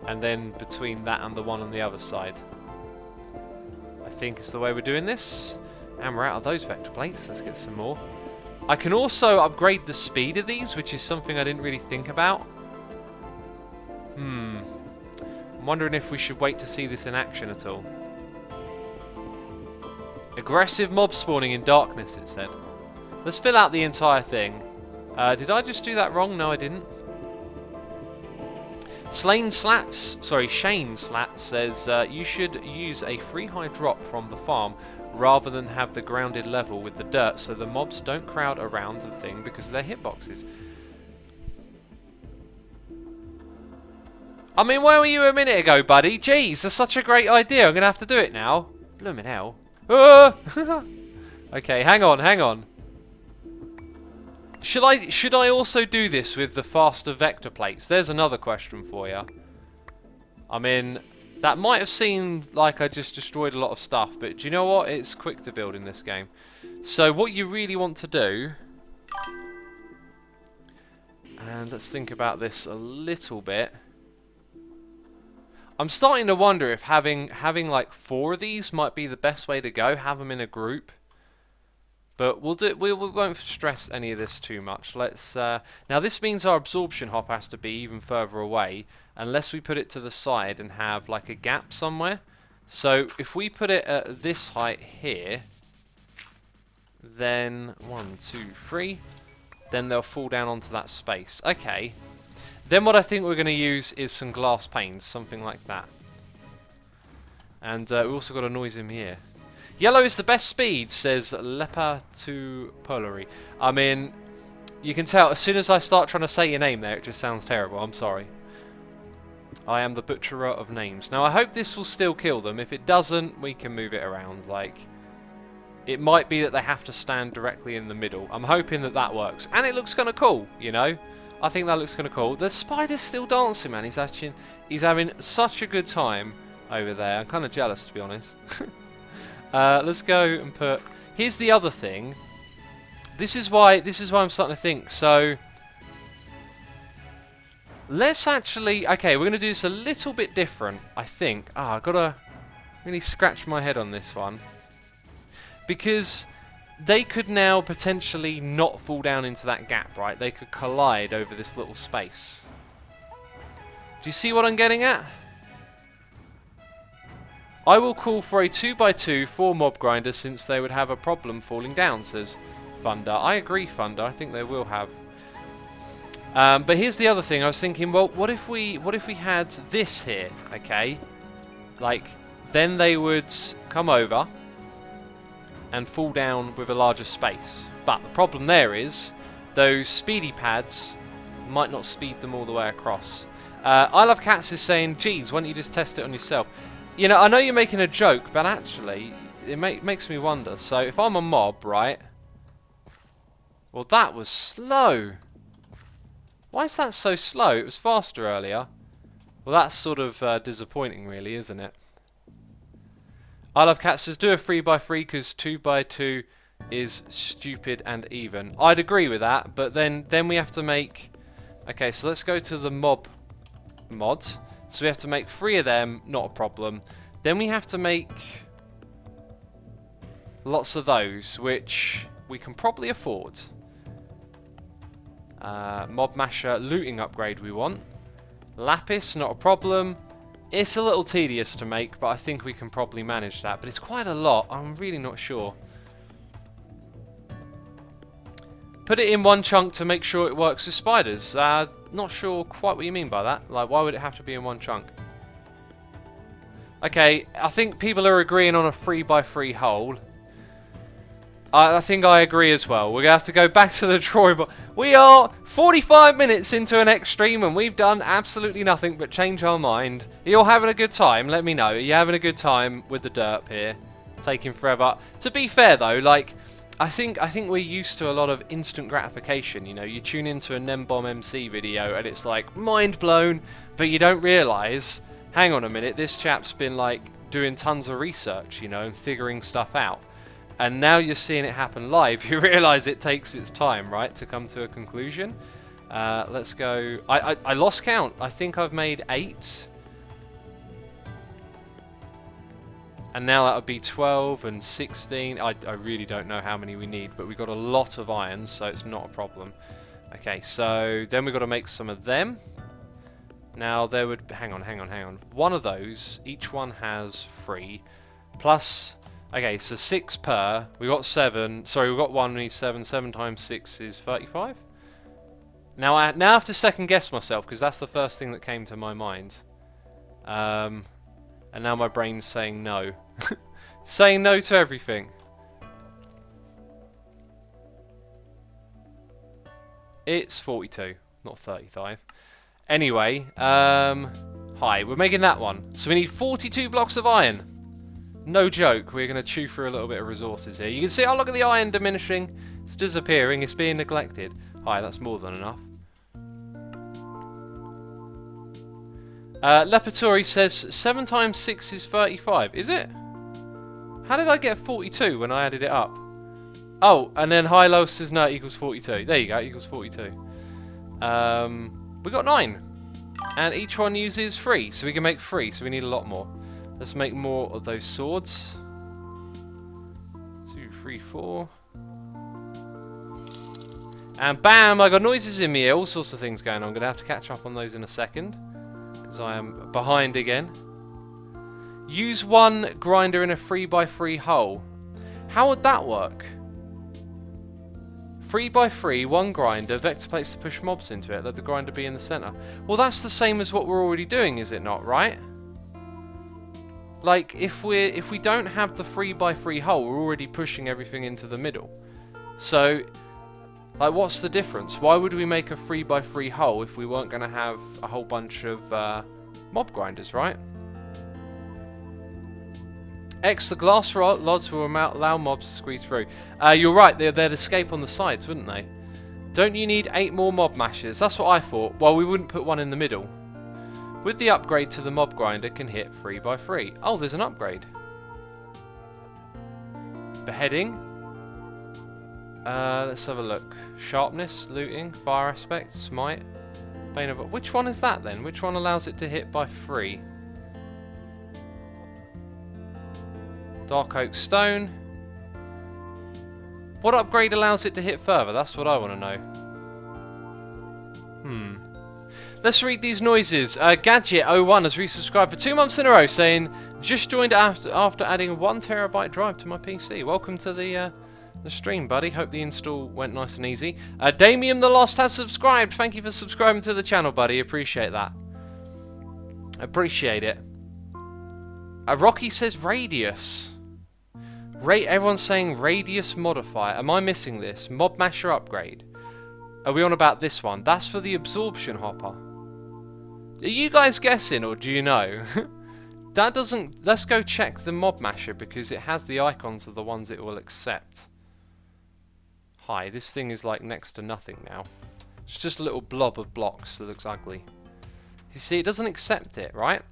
And then between that and the one on the other side. I think it's the way we're doing this. And we're out of those vector plates. Let's get some more. I can also upgrade the speed of these, which is something I didn't really think about. I'm wondering if we should wait to see this in action at all. Aggressive mob spawning in darkness, it said. Let's fill out the entire thing. Did I just do that wrong? No, I didn't. Shane Slats says you should use a free high drop from the farm rather than have the grounded level with the dirt so the mobs don't crowd around the thing because of their hitboxes. I mean, where were you a minute ago, buddy? Jeez, that's such a great idea. I'm going to have to do it now. Bloomin' hell. Okay, hang on. Should I also do this with the faster vector plates? There's another question for you. I mean, that might have seemed like I just destroyed a lot of stuff, but do you know what? It's quick to build in this game. So what you really want to do... And let's think about this a little bit. I'm starting to wonder if having like 4 of these might be the best way to go. Have them in a group. But we won't stress any of this too much. Let's now this means our absorption hop has to be even further away unless we put it to the side and have like a gap somewhere. So if we put it at this height here, then 1, 2, 3, then they'll fall down onto that space. Okay. Then what I think we're going to use is some glass panes, something like that. And we've also got a noise in here. Yellow is the best speed, says Lepa to Polari. I mean, you can tell as soon as I start trying to say your name there, it just sounds terrible. I'm sorry. I am the butcherer of names. Now, I hope this will still kill them. If it doesn't, we can move it around. Like, it might be that they have to stand directly in the middle. I'm hoping that that works. And it looks kind of cool, you know? I think that looks kind of cool. The spider's still dancing, man. He's having such a good time over there. I'm kind of jealous, to be honest. Let's go and put... Here's the other thing. This is why I'm starting to think. So, let's actually... Okay, we're going to do this a little bit different, I think. I've got to really scratch my head on this one. Because... they could now potentially not fall down into that gap, right? They could collide over this little space. Do you see what I'm getting at? I will call for a 2x2 for mob grinder since they would have a problem falling down, says Thunder. I agree, Thunder. I think they will have. But here's the other thing. I was thinking, well, what if we had this here, okay? Like, then they would come over and fall down with a larger space. But the problem there is those speedy pads might not speed them all the way across. I Love Cats is saying, geez, why don't you just test it on yourself? You know, I know you're making a joke, but actually, it makes me wonder. So if I'm a mob, right? Well, that was slow. Why is that so slow? It was faster earlier. Well, that's sort of disappointing, really, isn't it? I Love Cats says, do a 3x3 because 2x2 is stupid and even. I'd agree with that, but then we have to make... Okay, so let's go to the mob mod. So we have to make 3 of them, not a problem. Then we have to make lots of those, which we can probably afford. Mob Masher looting upgrade we want. Lapis, not a problem. It's a little tedious to make, but I think we can probably manage that. But it's quite a lot. I'm really not sure. Put it in one chunk to make sure it works with spiders. Not sure quite what you mean by that. Like, why would it have to be in one chunk? Okay, I think people are agreeing on a 3x3 hole. I think I agree as well. We're going to have to go back to the drawing board. We are 45 minutes into an Extreme and we've done absolutely nothing but change our mind. Are you all having a good time? Let me know. Are you having a good time with the derp here? Taking forever. To be fair though, like, I think we're used to a lot of instant gratification. You know, you tune into a Nembomb MC video and it's like mind blown, but you don't realise, hang on a minute, this chap's been like doing tons of research, you know, and figuring stuff out. And now you're seeing it happen live, you realise it takes its time, right, to come to a conclusion. Let's go. I lost count. I think I've made 8. And now that would be 12 and 16. I really don't know how many we need, but we've got a lot of irons, so it's not a problem. Okay, so then we've got to make some of them. Now there would... Hang on. One of those, each one has 3. Plus... Okay, so 6 per. We got 7. Sorry, we got 1. We need 7. 7 times 6 is 35. Now I have to second guess myself because that's the first thing that came to my mind. And now my brain's saying no, saying no to everything. It's 42, not 35. Anyway, hi. We're making that one. So we need 42 blocks of iron. No joke, we're going to chew through a little bit of resources here. You can see, oh look at the iron diminishing. It's disappearing, it's being neglected. Hi, that's more than enough. Lepatori says 7 times 6 is 35. Is it? How did I get 42 when I added it up? Oh, and then Hilo says no, it equals 42. There you go, it equals 42. We got 9. And each one uses 3, so we can make 3, so we need a lot more. Let's make more of those swords. 2, 3, 4. And bam! I got noises in me here. All sorts of things going on. I'm going to have to catch up on those in a second. Because I am behind again. Use one grinder in a 3x3 hole. How would that work? 3x3, one grinder, vector plates to push mobs into it. Let the grinder be in the centre. Well, that's the same as what we're already doing, is it not, right? Like, if we don't have the 3x3 hole, we're already pushing everything into the middle. So, like, what's the difference? Why would we make a 3x3 hole if we weren't going to have a whole bunch of mob grinders, right? X, the glass rods will allow mobs to squeeze through. You're right, they'd escape on the sides, wouldn't they? Don't you need 8 more mob mashers? That's what I thought. Well, we wouldn't put one in the middle. With the upgrade to the mob grinder can hit 3x3. Oh, there's an upgrade. Beheading. Let's have a look. Sharpness, looting, fire aspect, smite. Bane of... Which one is that then? Which one allows it to hit by 3? Dark oak stone. What upgrade allows it to hit further? That's what I want to know. Let's read these noises. Gadget01 has resubscribed for 2 months in a row, saying, just joined after adding a 1 terabyte drive to my PC. Welcome to the stream, buddy. Hope the install went nice and easy. Damien the Lost has subscribed. Thank you for subscribing to the channel, buddy. Appreciate that. Appreciate it. Rocky says radius. Everyone's saying radius modifier. Am I missing this? Mob Masher upgrade. Are we on about this one? That's for the absorption hopper. Are you guys guessing or do you know? That doesn't... Let's go check the Mob Masher because it has the icons of the ones it will accept. Hi, this thing is like next to nothing now. It's just a little blob of blocks that looks ugly. You see, it doesn't accept it, right?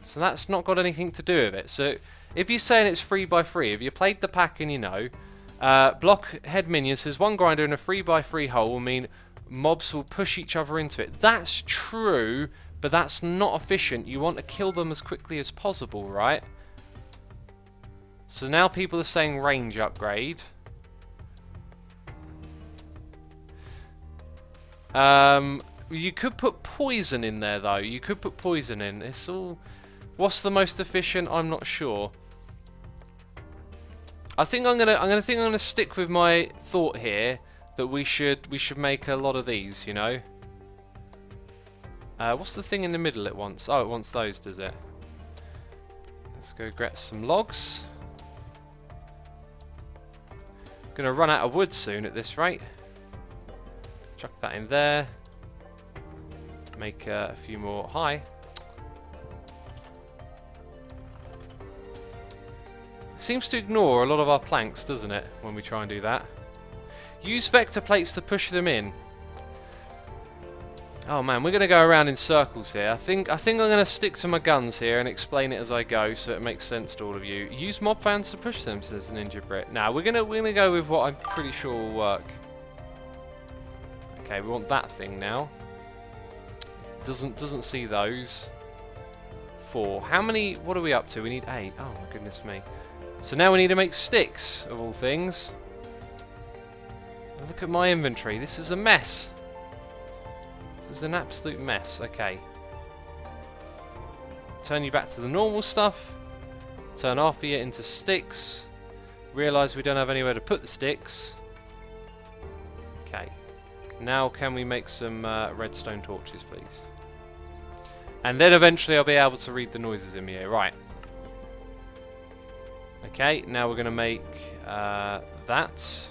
So that's not got anything to do with it. So if you're saying it's 3x3, if you played the pack and you know, Blockhead Minion says 1 grinder in a 3x3 hole will mean mobs will push each other into it. That's true, but that's not efficient. You want to kill them as quickly as possible, right? So now people are saying range upgrade. You could put poison in there though. You could put poison in. It's all... What's the most efficient? I'm not sure. I think I'm gonna stick with my thought here that we should make a lot of these, you know. What's the thing in the middle it wants? Oh, it wants those, does it? Let's go get some logs. Gonna run out of wood soon at this rate. Chuck that in there. Make a few more. Hi. Seems to ignore a lot of our planks, doesn't it, when we try and do that. Use vector plates to push them in. Oh man, we're going to go around in circles here. I think I'm going to stick to my guns here and explain it as I go so it makes sense to all of you. Use mob fans to push them, says Ninja Brit. Now, we're gonna go with what I'm pretty sure will work. Okay, we want that thing now. Doesn't see those. 4. How many? What are we up to? We need 8. Oh my goodness me. So now we need to make sticks, of all things. Look at my inventory. This is a mess. This is an absolute mess. Okay. Turn you back to the normal stuff. Turn half of it into sticks. Realise we don't have anywhere to put the sticks. Okay. Now can we make some redstone torches, please? And then eventually I'll be able to read the noises in here. Right. Okay, now we're going to make that.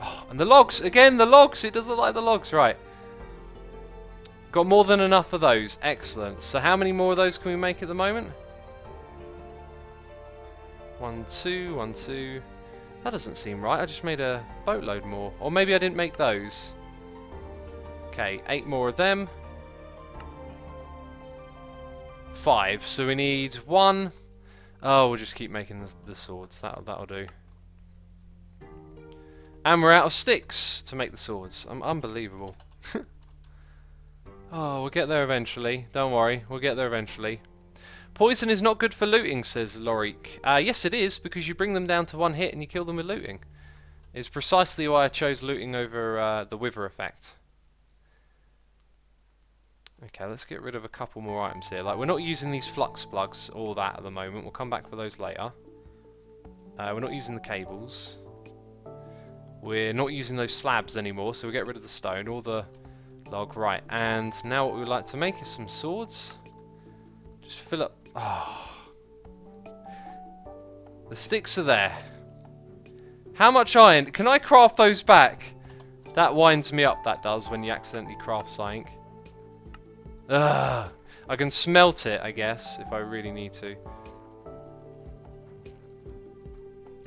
Oh, and the logs! Again, the logs! It doesn't like the logs, right. Got more than enough of those. Excellent. So how many more of those can we make at the moment? 1, 2, 1, 2. That doesn't seem right. I just made a boatload more. Or maybe I didn't make those. Okay, 8 more of them. 5. So we need 1. Oh, we'll just keep making the swords. That'll do. And we're out of sticks to make the swords. Unbelievable. Oh, we'll get there eventually. Don't worry, we'll get there eventually. Poison is not good for looting, says Lorik. Yes, it is, because you bring them down to 1 hit and you kill them with looting. It's precisely why I chose looting over the wither effect. Okay, let's get rid of a couple more items here. Like, we're not using these flux plugs or that at the moment. We'll come back for those later. We're not using the cables. We're not using those slabs anymore, so we'll get rid of the stone or the log. Right, and now what we would like to make is some swords. Just fill up. Oh. The sticks are there. How much iron? Can I craft those back? That winds me up, that does, when you accidentally craft something. Ugh. I can smelt it, I guess, if I really need to.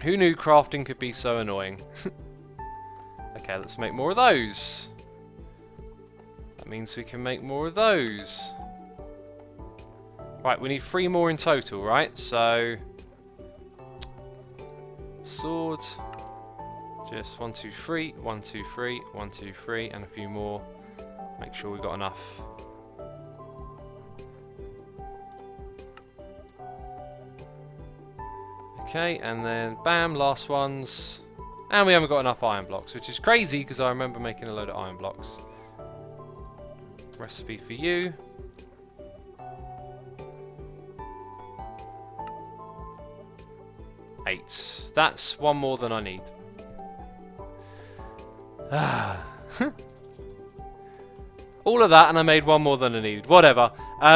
Who knew crafting could be so annoying? Okay, let's make more of those. That means we can make more of those. Right, we need 3 more in total, right? So, sword. Just 1, 2, 3, 1, 2, 3, 1, 2, 3, and a few more. Make sure we've got enough. Okay, and then bam, last ones. And we haven't got enough iron blocks, which is crazy because I remember making a load of iron blocks. Recipe for you. Eight. That's 1 more than I need. All of that, and I made 1 more than I needed. Whatever.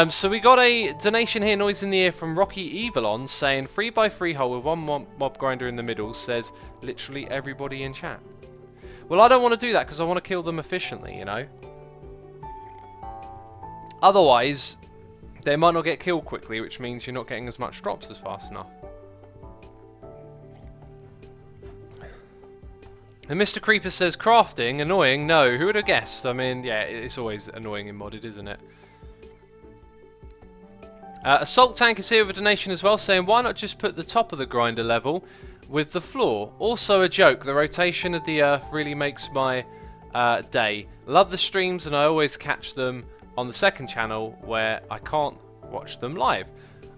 So we got a donation here, Noise in the Ear, from Rocky Evilon, saying 3x3 hole with 1 mob grinder in the middle, says literally everybody in chat. Well, I don't want to do that because I want to kill them efficiently, you know. Otherwise, they might not get killed quickly, which means you're not getting as much drops as fast enough. And Mr. Creeper says, crafting, annoying? No, who would have guessed? I mean, yeah, it's always annoying in modded, isn't it? Assault Tank is here with a donation as well, saying, why not just put the top of the grinder level with the floor? Also a joke, the rotation of the earth really makes my day. Love the streams, and I always catch them on the second channel where I can't watch them live.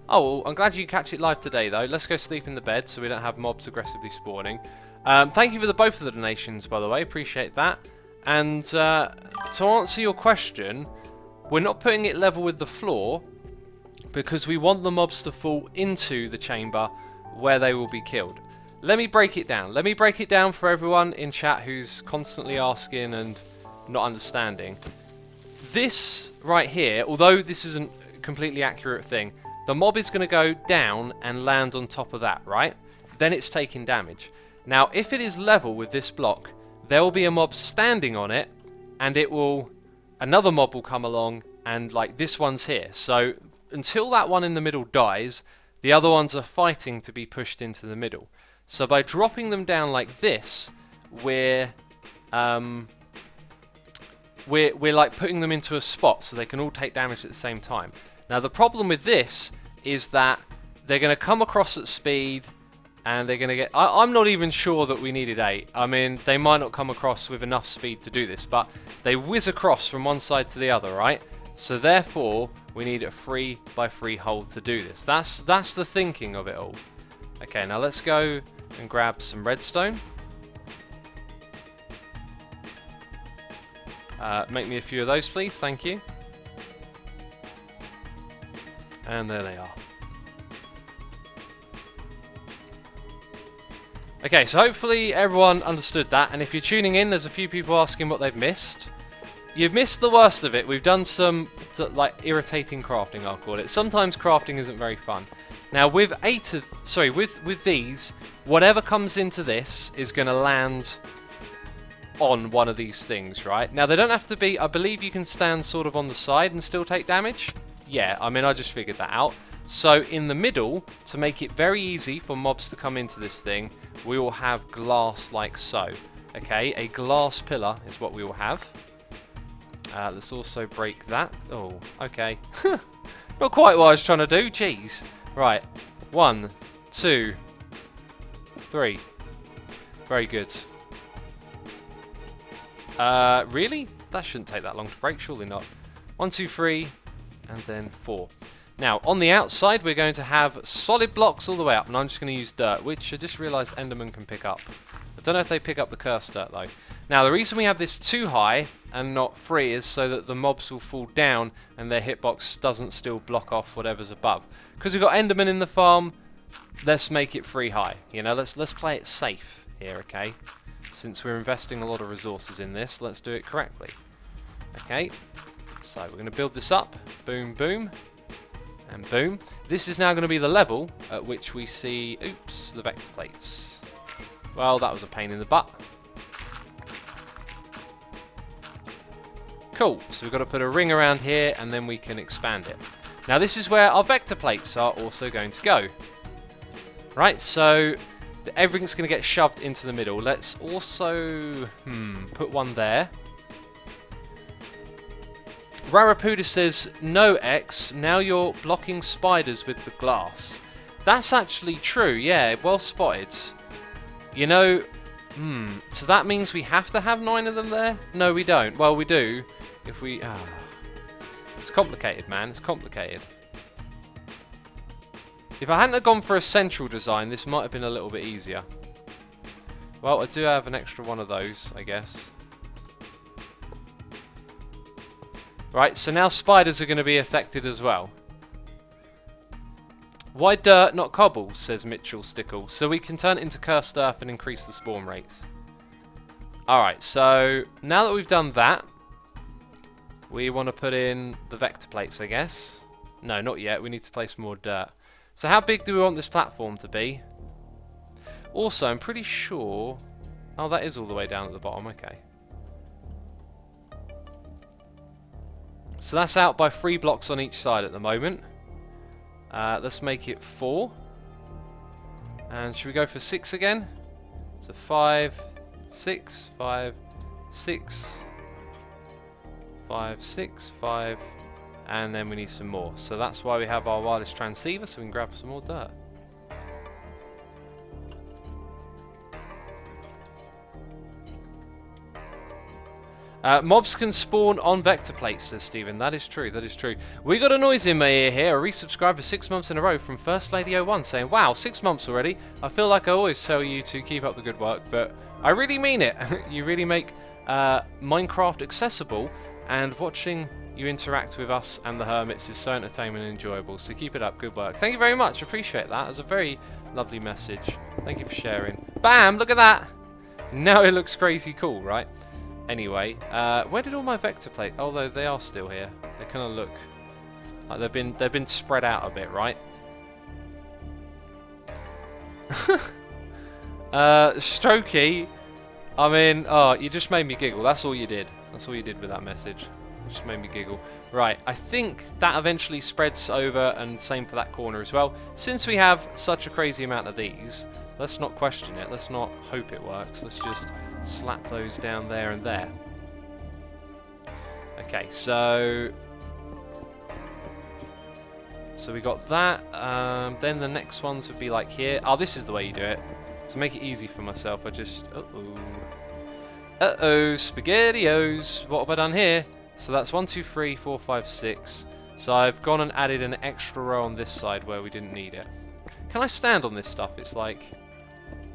Oh, well, I'm glad you catch it live today, though. Let's go sleep in the bed so we don't have mobs aggressively spawning. Thank you for both of the donations, by the way. Appreciate that. And to answer your question, we're not putting it level with the floor because we want the mobs to fall into the chamber where they will be killed. Let me break it down. Let me break it down for everyone in chat who's constantly asking and not understanding. This right here, although this isn't a completely accurate thing, the mob is going to go down and land on top of that, right? Then it's taking damage. Now, if it is level with this block, there will be a mob standing on it, and another mob will come along, and like this one's here. So until that one in the middle dies, the other ones are fighting to be pushed into the middle. So by dropping them down like this, we're like putting them into a spot so they can all take damage at the same time. Now the problem with this is that they're going to come across at speed, and they're going to get... I'm not even sure that we needed 8. I mean, they might not come across with enough speed to do this, but they whiz across from one side to the other, right? So therefore, we need a 3x3 hole to do this. That's the thinking of it all. Okay, now let's go and grab some redstone. Make me a few of those, please. Thank you. And there they are. Okay, so hopefully everyone understood that, and if you're tuning in, there's a few people asking what they've missed. You've missed the worst of it. We've done some like irritating crafting, I'll call it. Sometimes crafting isn't very fun. Now with with these, whatever comes into this is going to land on one of these things, right? Now they don't have to be, I believe you can stand sort of on the side and still take damage. Yeah, I mean I just figured that out. So in the middle, to make it very easy for mobs to come into this thing, we will have glass like so. Okay, a glass pillar is what we will have. Let's also break that. Oh, okay. Not quite what I was trying to do, jeez. Right, 1, 2, 3. Very good. Really? That shouldn't take that long to break, surely not. 1, 2, 3, and then 4. Now, on the outside, we're going to have solid blocks all the way up, and I'm just going to use dirt, which I just realised Enderman can pick up. I don't know if they pick up the cursed dirt, though. Now, the reason we have this 2 high and not 3 is so that the mobs will fall down and their hitbox doesn't still block off whatever's above. Because we've got Enderman in the farm, let's make it 3 high. You know, let's play it safe here, okay? Since we're investing a lot of resources in this, let's do it correctly. Okay, so we're going to build this up. Boom, boom. And boom. This is now going to be the level at which we see, oops, the vector plates. Well, that was a pain in the butt. Cool, so we've got to put a ring around here and then we can expand it. Now this is where our vector plates are also going to go. Right, so everything's going to get shoved into the middle. Let's also put one there. Rarapuda says, no X, now you're blocking spiders with the glass. That's actually true, yeah, well spotted. You know, so that means we have to have 9 of them there? No, we don't. Well, we do. If we... It's complicated, man, it's complicated. If I hadn't have gone for a central design, this might have been a little bit easier. Well, I do have an extra one of those, I guess. Right, so now spiders are going to be affected as well. Why dirt, not cobble, says Mitchell Stickle. So we can turn it into cursed earth and increase the spawn rates. Alright, so now that we've done that, we want to put in the vector plates, I guess. No, not yet. We need to place more dirt. So how big do we want this platform to be? Also, I'm pretty sure... Oh, that is all the way down at the bottom. Okay. So that's out by 3 blocks on each side at the moment. Let's make it 4. And should we go for 6 again? So 5, 6, 5, 6, 5, 6, 5, and then we need some more. So that's why we have our wireless transceiver, so we can grab some more dirt. Mobs can spawn on vector plates, says Stephen. That is true, that is true. We got a noise in my ear here. A resubscriber for 6 months in a row from First Lady 01 saying, wow, 6 months already. I feel like I always tell you to keep up the good work, but I really mean it. You really make Minecraft accessible, and watching you interact with us and the hermits is so entertaining and enjoyable. So keep it up. Good work. Thank you very much. Appreciate that. It's a very lovely message. Thank you for sharing. Bam! Look at that. Now it looks crazy cool, right? Anyway, where did all my vector plates? Although they are still here, they kind of look like they've been spread out a bit, right? Strokey, I mean, oh, you just made me giggle. That's all you did. That's all you did with that message. You just made me giggle. Right, I think that eventually spreads over, and same for that corner as well. Since we have such a crazy amount of these, let's not question it. Let's not hope it works. Let's just slap those down there and there. Okay, so we got that. Then the next ones would be like here. Oh, this is the way you do it. To make it easy for myself, I just... Uh-oh, SpaghettiOs. What have I done here? So that's 1, 2, 3, 4, 5, 6. So I've gone and added an extra row on this side where we didn't need it. Can I stand on this stuff? It's like...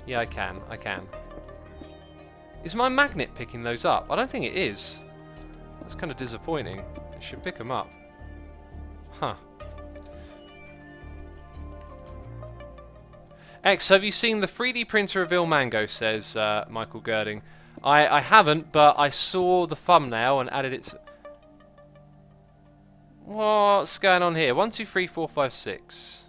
Yeah, I can. I can. Is my magnet picking those up? I don't think it is. That's kind of disappointing. It should pick them up. Huh. X, have you seen the 3D printer reveal Mango, says Michael Girding. I haven't, but I saw the thumbnail and added it to... What's going on here? 1, 2, 3, 4, 5, 6.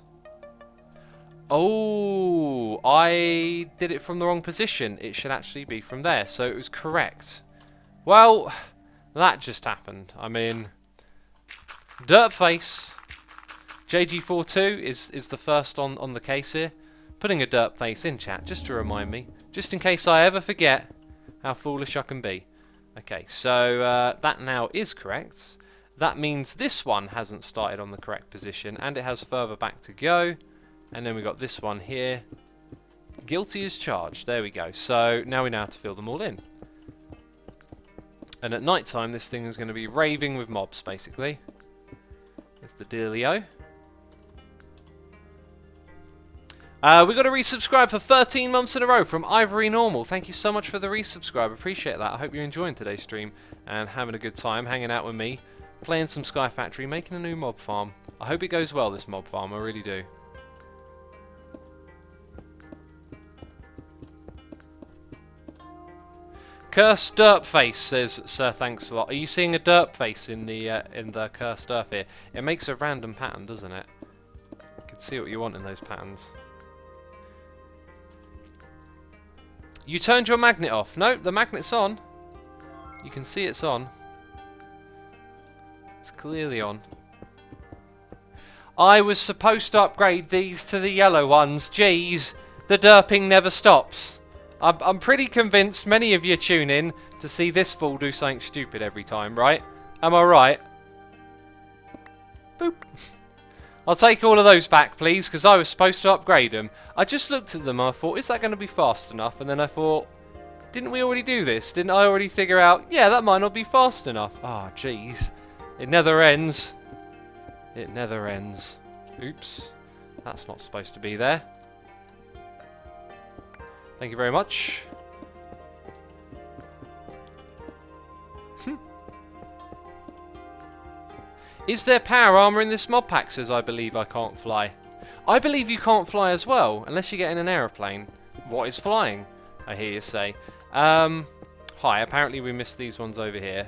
Oh, I did it from the wrong position. It should actually be from there, so it was correct. Well, that just happened. I mean, Dirtface. JG42 is the first on the case here. Putting a Dirtface in chat, just to remind me. Just in case I ever forget how foolish I can be. Okay, so that now is correct. That means this one hasn't started on the correct position, and it has further back to go. And then we got this one here. Guilty as charged. There we go. So now we know how to fill them all in. And at night time, this thing is going to be raving with mobs, basically. It's the dealio. We got a resubscribe for 13 months in a row from Ivory Normal. Thank you so much for the resubscribe. Appreciate that. I hope you're enjoying today's stream and having a good time hanging out with me, playing some Sky Factory, making a new mob farm. I hope it goes well, this mob farm. I really do. Cursed Dirtface, says Sir Thanks a Lot. Are you seeing a Dirtface in the Cursed Earth here? It makes a random pattern, doesn't it? You can see what you want in those patterns. You turned your magnet off. No, the magnet's on. You can see it's on. It's clearly on. I was supposed to upgrade these to the yellow ones. Jeez, the derping never stops. I'm pretty convinced many of you tune in to see this fool do something stupid every time, right? Am I right? Boop. I'll take all of those back, please, because I was supposed to upgrade them. I just looked at them and I thought, is that going to be fast enough? And then I thought, didn't we already do this? Didn't I already figure out, yeah, that might not be fast enough? Oh, jeez. It never ends. It never ends. Oops. That's not supposed to be there. Thank you very much. Is there power armor in this mod pack? Says I believe I can't fly. I believe you can't fly as well, unless you get in an aeroplane. What is flying? I hear you say. Hi, apparently we missed these ones over here.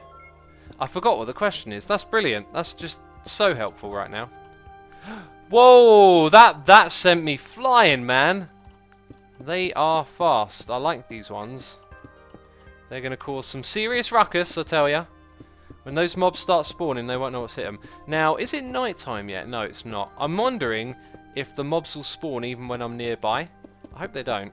I forgot what the question is. That's brilliant. That's just so helpful right now. Whoa, that sent me flying, man. They are fast. I like these ones. They're going to cause some serious ruckus, I tell ya. When those mobs start spawning, they won't know what's hit them. Now, is it night time yet? No, it's not. I'm wondering if the mobs will spawn even when I'm nearby. I hope they don't.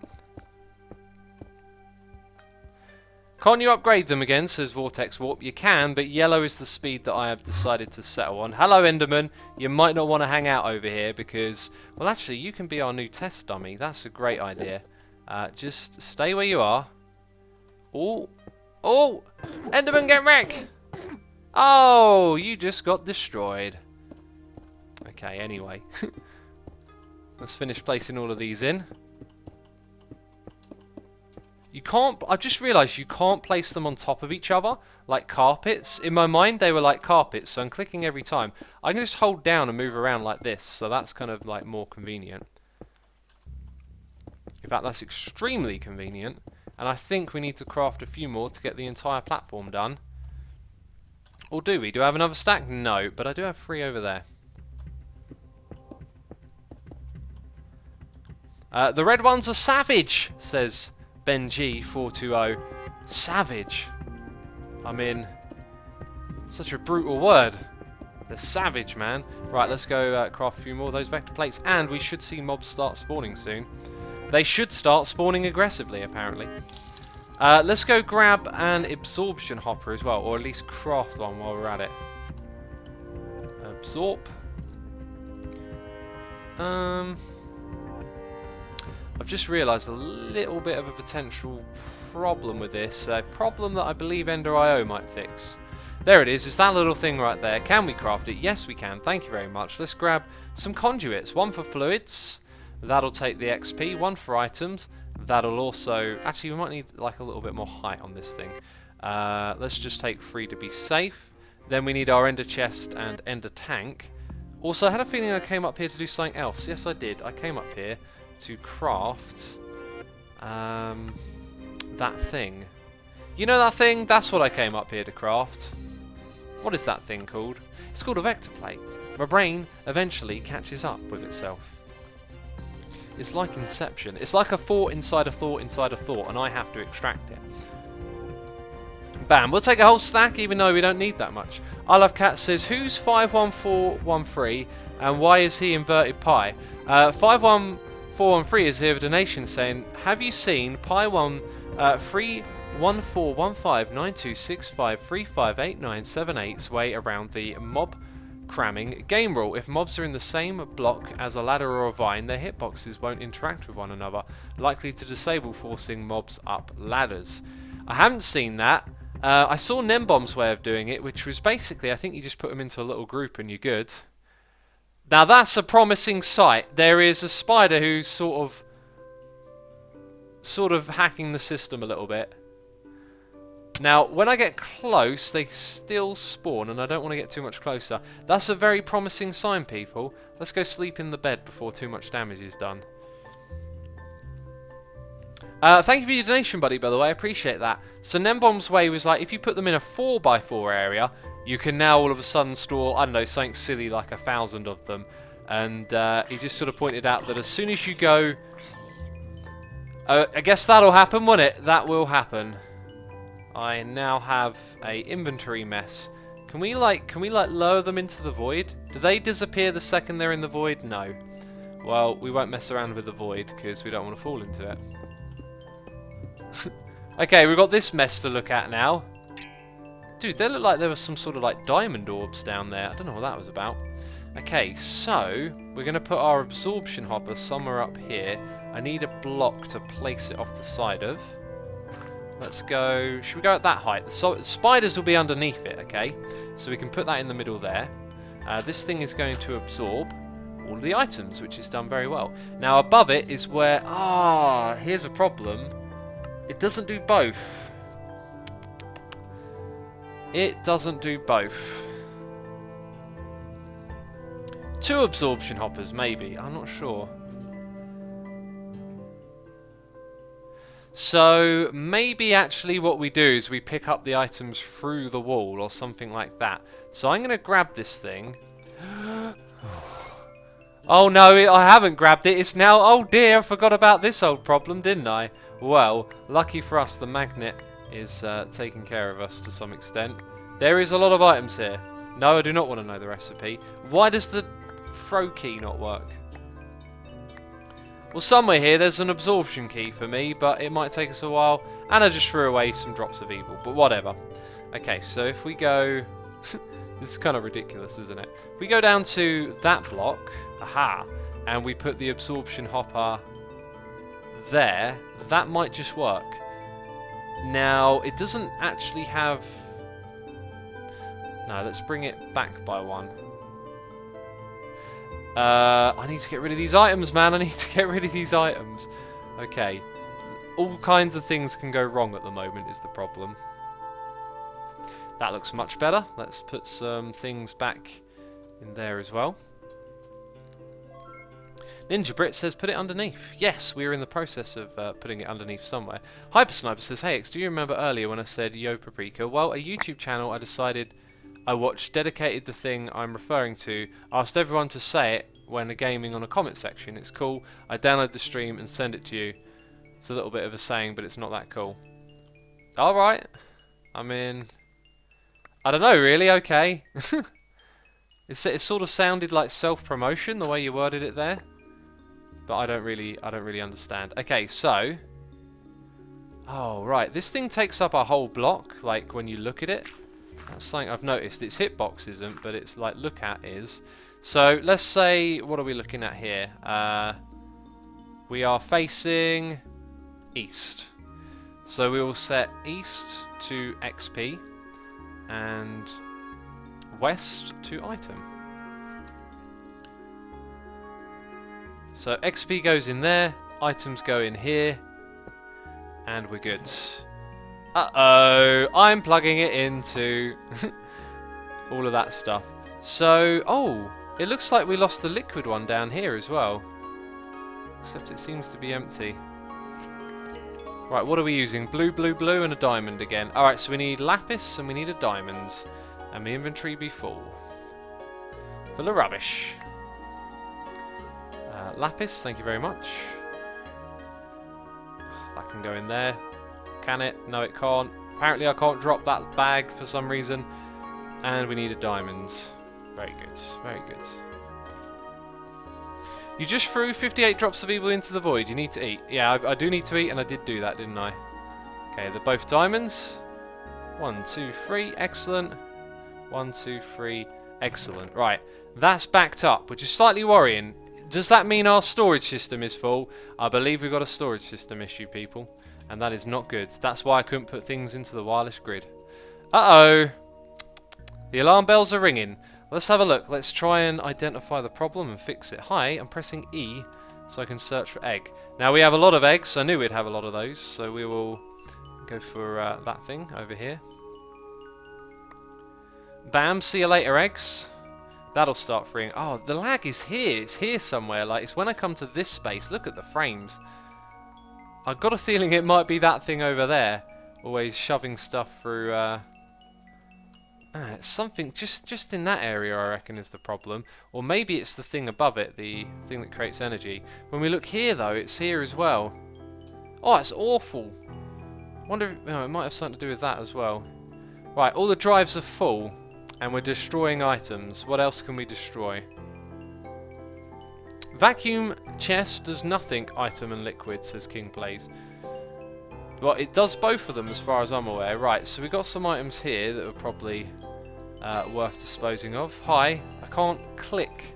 Can't you upgrade them again, says Vortex Warp? You can, but yellow is the speed that I have decided to settle on. Hello, Enderman. You might not want to hang out over here because... Well, actually, you can be our new test dummy. That's a great idea. Just stay where you are. Oh! Oh! Enderman, get wrecked! Oh! You just got destroyed. Okay, anyway. Let's finish placing all of these in. You can't. I've just realised you can't place them on top of each other like carpets. In my mind, they were like carpets, so I'm clicking every time. I can just hold down and move around like this, so that's kind of like more convenient. In fact, that's extremely convenient. And I think we need to craft a few more to get the entire platform done. Or do we? Do I have another stack? No, but I do have 3 over there. The red ones are savage, says BenG420. Savage. I mean, such a brutal word. They're savage, man. Right, let's go craft a few more of those vector plates, and we should see mobs start spawning soon. They should start spawning aggressively, apparently. Let's go grab an absorption hopper as well, or at least craft one while we're at it. Absorb. I've just realised a little bit of a potential problem with this. A problem that I believe Ender.io might fix. There it is. It's that little thing right there. Can we craft it? Yes, we can. Thank you very much. Let's grab some conduits. One for fluids. That'll take the XP. One for items. That'll also... Actually, we might need like a little bit more height on this thing. Let's just take 3 to be safe. Then we need our ender chest and ender tank. Also, I had a feeling I came up here to do something else. Yes, I did. I came up here to craft that thing. You know that thing? That's what I came up here to craft. What is that thing called? It's called a vector plate. My brain eventually catches up with itself. It's like Inception. It's like a thought inside a thought inside a thought, and I have to extract it. Bam. We'll take a whole stack, even though we don't need that much. I Love Cat says, who's 51413, and why is he inverted pi? 51413 is here with a donation saying, have you seen pi1 314159265358978's way around the mob cramming game rule? If mobs are in the same block as a ladder or a vine, their hitboxes won't interact with one another, likely to disable forcing mobs up ladders. I haven't seen that. I saw Nembomb's way of doing it, which was basically, I think you just put them into a little group and you're good. Now that's a promising sight. There is a spider who's sort of hacking the system a little bit. Now, when I get close, they still spawn, and I don't want to get too much closer. That's a very promising sign, people. Let's go sleep in the bed before too much damage is done. Thank you for your donation, buddy, by the way. I appreciate that. So Nembomb's way was like, if you put them in a 4x4 area, you can now all of a sudden store, I don't know, something silly like 1,000 of them. And he just sort of pointed out that as soon as you go... I guess that'll happen, won't it? That will happen. I now have a inventory mess. Can we lower them into the void? Do they disappear the second they're in the void? No. Well, we won't mess around with the void because we don't want to fall into it. Okay, we've got this mess to look at now. Dude, they look like there was some sort of like diamond orbs down there. I don't know what that was about. Okay, so we're going to put our absorption hopper somewhere up here. I need a block to place it off the side of. Let's go... Should we go at that height? The spiders will be underneath it, okay? So we can put that in the middle there. This thing is going to absorb all of the items, which is done very well. Now above it is where... here's a problem. It doesn't do both. It doesn't do both. 2 absorption hoppers, maybe. I'm not sure. So maybe actually what we do is we pick up the items through the wall or something like that. So I'm going to grab this thing. Oh no, I haven't grabbed it. It's now... Oh dear, I forgot about this old problem, didn't I? Well, lucky for us, the magnet is taking care of us to some extent. There is a lot of items here. No, I do not want to know the recipe. Why does the throw key not work? Well, somewhere here there's an absorption key for me, but it might take us a while. And I just threw away some drops of evil, but whatever. Okay, so if we go... This is kind of ridiculous, isn't it? If we go down to that block, aha, and we put the absorption hopper there, that might just work. Now, it doesn't actually have... No, let's bring it back by 1. I need to get rid of these items, man. I need to get rid of these items. Okay. all kinds of things can go wrong at the moment is the problem. That looks much better. Let's put some things back in there as well. Ninja Brit says put it underneath. Yes, we are in the process of putting it underneath somewhere. Hypersniper says, hey X, do you remember earlier when I said yo paprika? Well, a YouTube channel I decided I watched dedicated the thing I'm referring to. Asked everyone to say it when gaming on a comment section. It's cool. I download the stream and send it to you. It's a little bit of a saying, but it's not that cool. Alright. I mean, I don't know really, okay. It sort of sounded like self-promotion the way you worded it there. But I don't really understand. Okay, so, oh right, this thing takes up a whole block, like when you look at it. That's something I've noticed. Its hitbox isn't, but it's like look at is. So let's say, what are we looking at here? We are facing east. So we will set east to XP and west to item. So XP goes in there, items go in here, and we're good. Uh-oh, I'm plugging it into all of that stuff. So, oh, it looks like we lost the liquid one down here as well. Except it seems to be empty. Right, what are we using? Blue, blue, blue, and a diamond again. Alright, so we need lapis and we need a diamond. And my inventory be full. Full of rubbish. Lapis, thank you very much. That can go in there. Can it? No, it can't. Apparently I can't drop that bag for some reason. And we need a diamond. Very good, very good. You just threw 58 drops of evil into the void. You need to eat. Yeah, I do need to eat, and I did do that, didn't I? Okay, they're both diamonds. 1, 2, 3. Excellent. 1, 2, 3. Excellent. Right, that's backed up, which is slightly worrying. Does that mean our storage system is full? I believe we've got a storage system issue, people. And that is not good. That's why I couldn't put things into the wireless grid. Uh-oh. The alarm bells are ringing. Let's have a look. Let's try and identify the problem and fix it. Hi, I'm pressing E so I can search for egg. Now we have a lot of eggs. I knew we'd have a lot of those. So we will go for that thing over here. Bam, see you later, eggs. That'll start freeing. Oh, the lag is here. It's here somewhere. Like, it's when I come to this space. Look at the frames. I've got a feeling it might be that thing over there. Always shoving stuff through. It's something just in that area, I reckon, is the problem. Or maybe it's the thing above it, the thing that creates energy. When we look here, though, it's here as well. Oh, it's awful. Wonder if it might have something to do with that as well. Right, all the drives are full. And we're destroying items. What else can we destroy? Vacuum chest does nothing, item and liquid, says King Plays. Well, it does both of them as far as I'm aware. Right, so we've got some items here that are probably worth disposing of. Hi, I can't click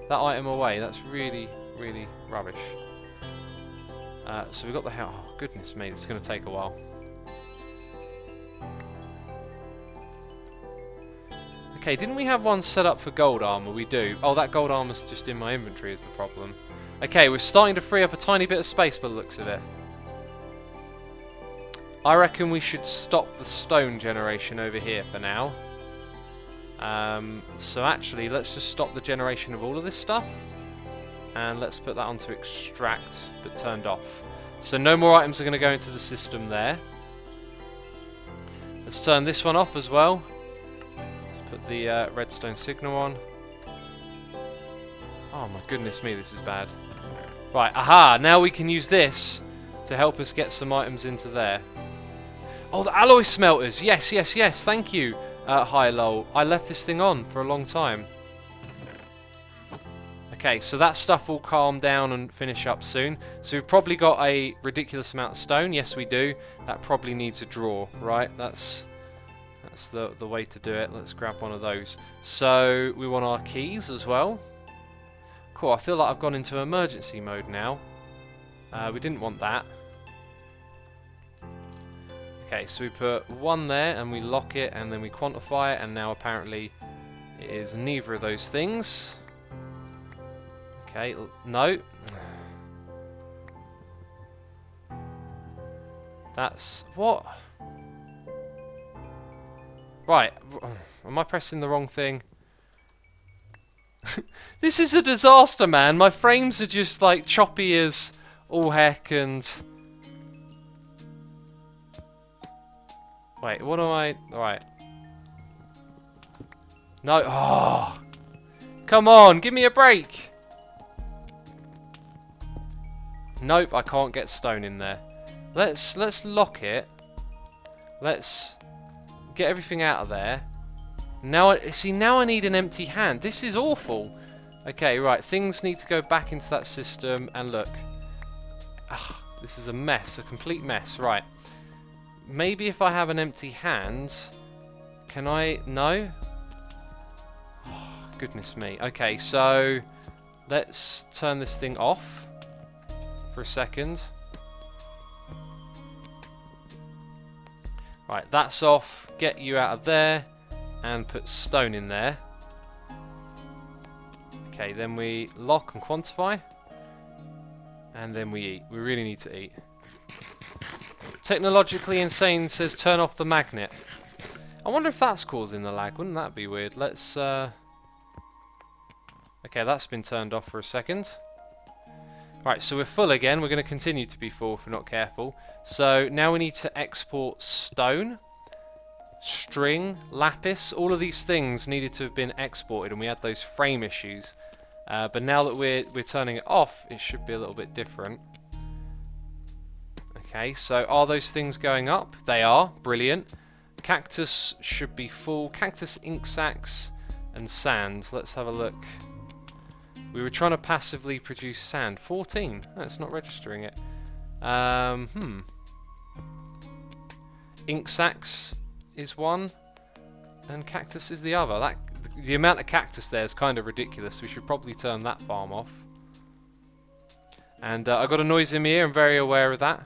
that item away. That's really, really rubbish. So we've got the house. Oh, goodness me, it's going to take a while. Okay, didn't we have one set up for gold armor? We do. Oh, that gold armor's just in my inventory is the problem. Okay, we're starting to free up a tiny bit of space by the looks of it. I reckon we should stop the stone generation over here for now. So actually, let's just stop the generation of all of this stuff. And let's put that onto extract, but turned off. So no more items are going to go into the system there. Let's turn this one off as well. Put the redstone signal on. Oh my goodness me, this is bad. Right, aha! Now we can use this to help us get some items into there. Oh, the alloy smelters! Yes, yes, yes, thank you, Hi Lol. I left this thing on for a long time. Okay, so that stuff will calm down and finish up soon. So we've probably got a ridiculous amount of stone. Yes, we do. That probably needs a drawer, right? That's the way to do it. Let's grab one of those. So we want our keys as well. Cool, I feel like I've gone into emergency mode now. We didn't want that. Okay, so we put one there and we lock it and then we quantify it, and now apparently it is neither of those things. Okay, no. That's... What? Right. Am I pressing the wrong thing? This is a disaster, man. My frames are just like choppy as all heck and... Wait, what am I... Right. No. Oh. Come on, give me a break. Nope, I can't get stone in there. Let's lock it. Let's get everything out of there. Now I need an empty hand. This is awful. Okay, right, things need to go back into that system and look. Ugh, this is a mess, a complete mess. Right. Maybe if I have an empty hand, can I? No? Oh, goodness me. Okay, so let's turn this thing off for a second. Right, that's off. Get you out of there and put stone in there. Okay, then we lock and quantify. And then we eat. We really need to eat. Technologically Insane says turn off the magnet. I wonder if that's causing the lag. Wouldn't that be weird? Let's... Okay, that's been turned off for a second. Right, so we're full again. We're going to continue to be full if we're not careful. So now we need to export stone, string, lapis. All of these things needed to have been exported, and we had those frame issues. But now that we're turning it off, it should be a little bit different. Okay, so are those things going up? They are. Brilliant. Cactus should be full. Cactus, ink sacs, and sand. Let's have a look. We were trying to passively produce sand. 14. Oh, it's not registering it. Ink sacs is one, and cactus is the other. The amount of cactus there is kind of ridiculous. We should probably turn that farm off. And I got a noise in my ear. I'm very aware of that.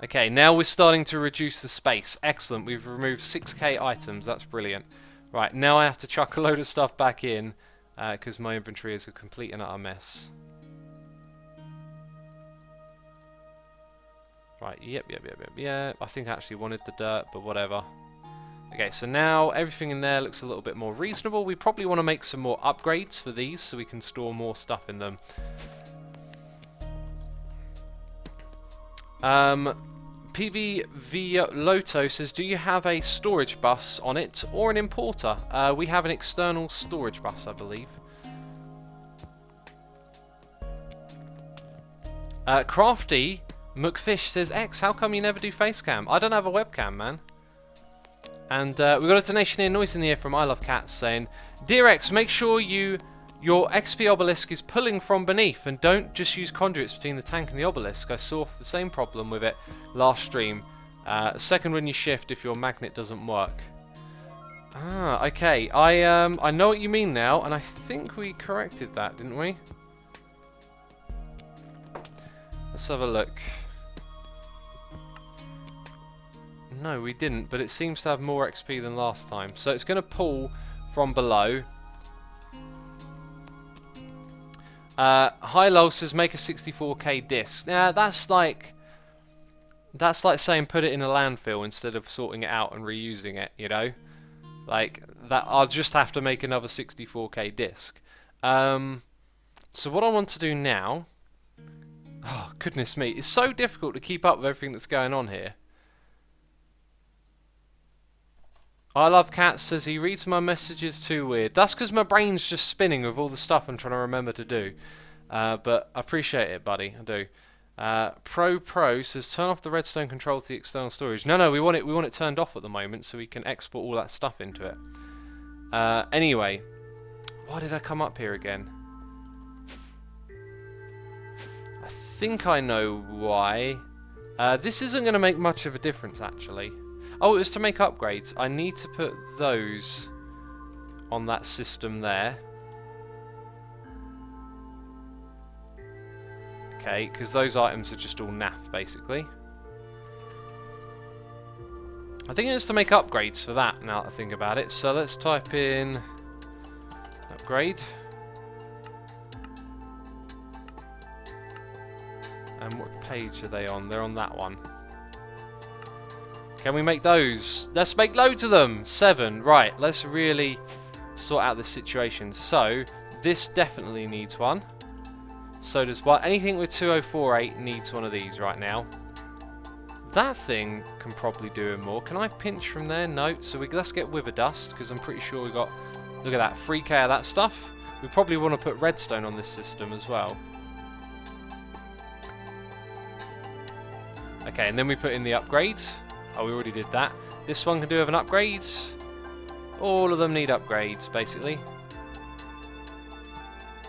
Okay, now we're starting to reduce the space. Excellent. We've removed 6k items. That's brilliant. Right, now I have to chuck a load of stuff back in because my inventory is a complete and utter mess. Right, yep. I think I actually wanted the dirt, but whatever. Okay, so now everything in there looks a little bit more reasonable. We probably want to make some more upgrades for these so we can store more stuff in them. PVV Loto says, do you have a storage bus on it or an importer? We have an external storage bus, I believe. Crafty McFish says, X, how come you never do facecam? I don't have a webcam, man. And we got a donation here, noise in the ear from I Love Cats saying, Dear X, make sure your XP obelisk is pulling from beneath and don't just use conduits between the tank and the obelisk. I saw the same problem with it last stream. Second when you shift if your magnet doesn't work. Ah, okay. I know what you mean now, and I think we corrected that, didn't we? Let's have a look. No, we didn't, but it seems to have more XP than last time. So it's going to pull from below. Hilo says make a 64k disc. Now that's like saying put it in a landfill instead of sorting it out and reusing it. You know, like that. I'll just have to make another 64k disc. So what I want to do now. Oh goodness me! It's so difficult to keep up with everything that's going on here. I Love Cats says he reads my messages too weird. That's because my brain's just spinning with all the stuff I'm trying to remember to do. But I appreciate it, buddy. I do. Pro says turn off the redstone control to the external storage. No, we want it turned off at the moment so we can export all that stuff into it. Anyway, why did I come up here again? I think I know why. This isn't going to make much of a difference actually. Oh, it was to make upgrades. I need to put those on that system there. Okay, because those items are just all naff, basically. I think it's to make upgrades for that, now that I think about it. So let's type in upgrade. And what page are they on? They're on that one. Can we make those? Let's make loads of them! 7. Right, let's really sort out this situation. So, this definitely needs one. So does what? Anything with 2048 needs one of these right now. That thing can probably do it more. Can I pinch from there? No. So let's get Wither Dust, because I'm pretty sure we got... Look at that, 3k of that stuff. We probably want to put redstone on this system as well. Okay, and then we put in the upgrades. Oh, we already did that. This one can do with an upgrade. All of them need upgrades, basically.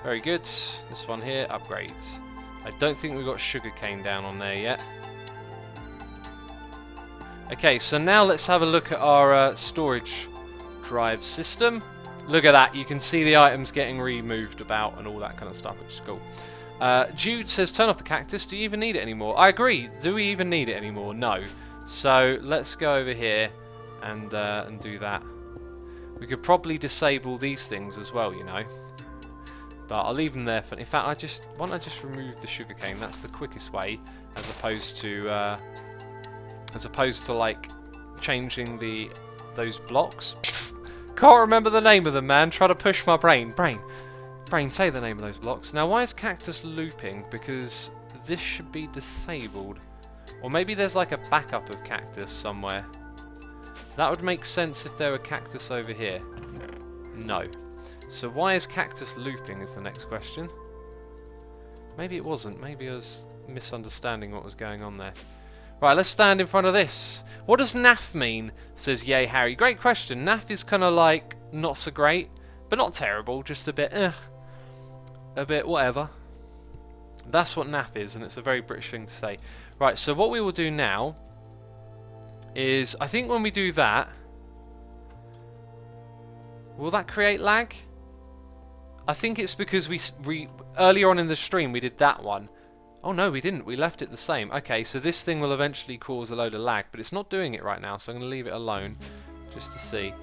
Very good. This one here, upgrades. I don't think we've got sugarcane down on there yet. Okay, so now let's have a look at our storage drive system. Look at that, you can see the items getting removed about and all that kind of stuff, which is cool. Jude says, turn off the cactus, do you even need it anymore? I agree, do we even need it anymore? No. So let's go over here and do that. We could probably disable these things as well, you know. But I'll leave them there for... In fact, why don't I just remove the sugarcane? That's the quickest way, as opposed to like changing those blocks. Can't remember the name of them, man. Try to push my brain. Brain, say the name of those blocks. Now, why is cactus looping? Because this should be disabled. Or maybe there's like a backup of cactus somewhere. That would make sense if there were cactus over here. No. So why is cactus looping is the next question. Maybe it wasn't. Maybe I was misunderstanding what was going on there. Right, let's stand in front of this. What does naff mean? Says Yay Harry. Great question. Naff is kind of like not so great, but not terrible. Just a bit, a bit whatever. That's what naff is, and it's a very British thing to say. Right, so what we will do now is, I think when we do that, will that create lag? I think it's because we earlier on in the stream we did that one. Oh no, we didn't. We left it the same. Okay, so this thing will eventually cause a load of lag, but it's not doing it right now, so I'm going to leave it alone just to see.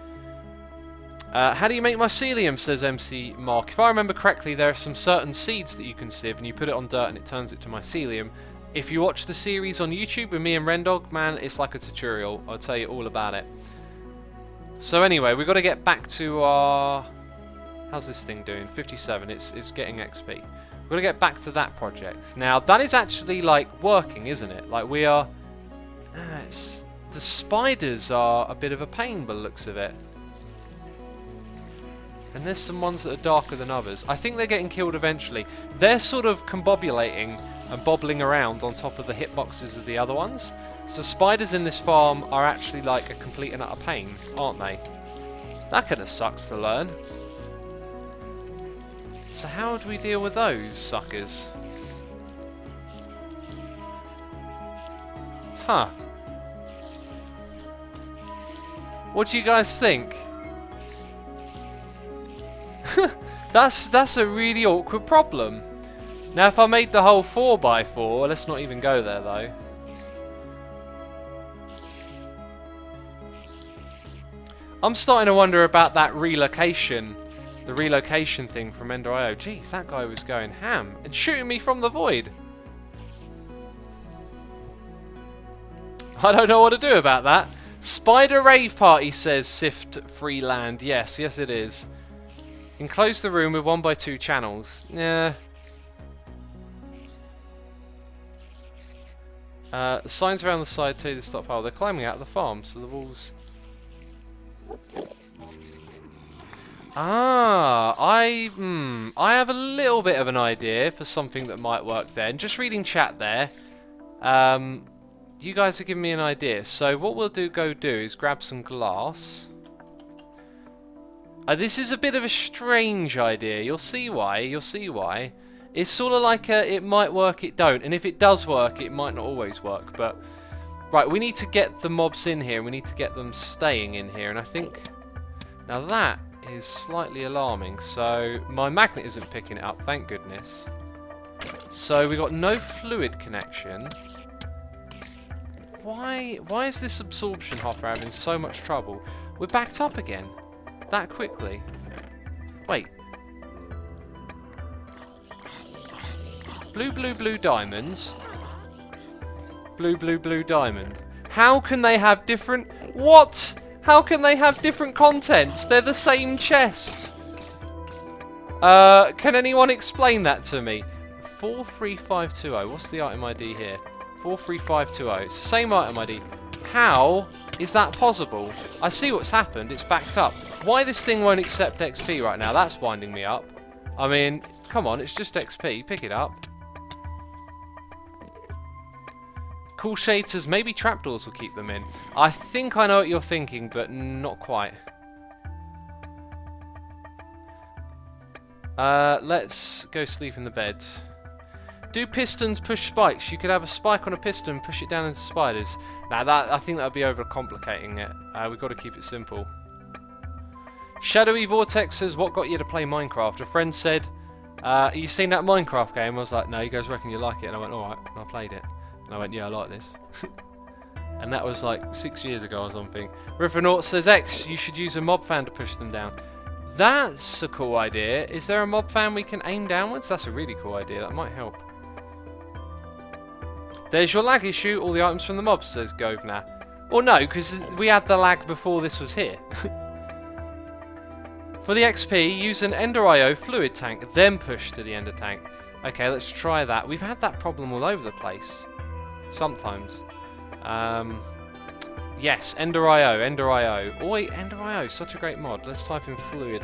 How do you make mycelium, says MC Mark. If I remember correctly, there are some certain seeds that you can sieve, and you put it on dirt and it turns it to mycelium. If you watch the series on YouTube with me and Rendog, man, it's like a tutorial. I'll tell you all about it. So anyway, we've got to get back to our... How's this thing doing? 57. It's getting XP. We've got to get back to that project. Now, that is actually, like, working, isn't it? Like, we are... the spiders are a bit of a pain by the looks of it. And there's some ones that are darker than others. I think they're getting killed eventually. They're sort of combobulating and bobbling around on top of the hitboxes of the other ones. So spiders in this farm are actually like a complete and utter pain, aren't they? That kind of sucks to learn. So how do we deal with those suckers? Huh. What do you guys think? That's a really awkward problem. Now if I made the whole 4x4, let's not even go there though. I'm starting to wonder about that relocation. The relocation thing from Ender.io. Jeez, that guy was going ham and shooting me from the void. I don't know what to do about that. Spider Rave Party says Sift Free Land. Yes, yes it is. Enclose the room with 1x2 channels. Yeah. Signs around the side tell you to stop. Oh, they're climbing out of the farm, so the walls... Ah, I have a little bit of an idea for something that might work there. And just reading chat there, you guys are giving me an idea. So what we'll go do is grab some glass. This is a bit of a strange idea. You'll see why. You'll see why. It's sort of like it might work, it don't. And if it does work, it might not always work. But right, we need to get the mobs in here. We need to get them staying in here. And I think now that is slightly alarming. So my magnet isn't picking it up, thank goodness. So we got no fluid connection. Why is this absorption hopper having so much trouble? We're backed up again that quickly. Wait. Blue diamonds. Blue, blue, blue, diamond. How can they have different... What? How can they have different contents? They're the same chest. Can anyone explain that to me? 43520. What's the item ID here? 43520. It's the same item ID. How is that possible? I see what's happened. It's backed up. Why this thing won't accept XP right now? That's winding me up. I mean, come on. It's just XP. Pick it up. Cool shaders. Maybe trapdoors will keep them in. I think I know what you're thinking, but not quite. Let's go sleep in the bed. Do pistons push spikes? You could have a spike on a piston, push it down into spiders. Now I think that would be overcomplicating it. We've got to keep it simple. Shadowy Vortex says, what got you to play Minecraft? A friend said, you seen that Minecraft game? I was like, no. He goes, reckon you like it? And I went, alright. And I played it. And I went, yeah, I like this. And that was like 6 years ago or something. Rivernaut says, X, you should use a mob fan to push them down. That's a cool idea. Is there a mob fan we can aim downwards? That's a really cool idea. That might help. There's your lag issue. All the items from the mobs, says Govna. Or no, because we had the lag before this was here. For the XP, use an Ender IO fluid tank, then push to the Ender tank. Okay, let's try that. We've had that problem all over the place. Sometimes. Yes, Ender IO, Ender IO. Oh wait, Ender IO, such a great mod. Let's type in fluid.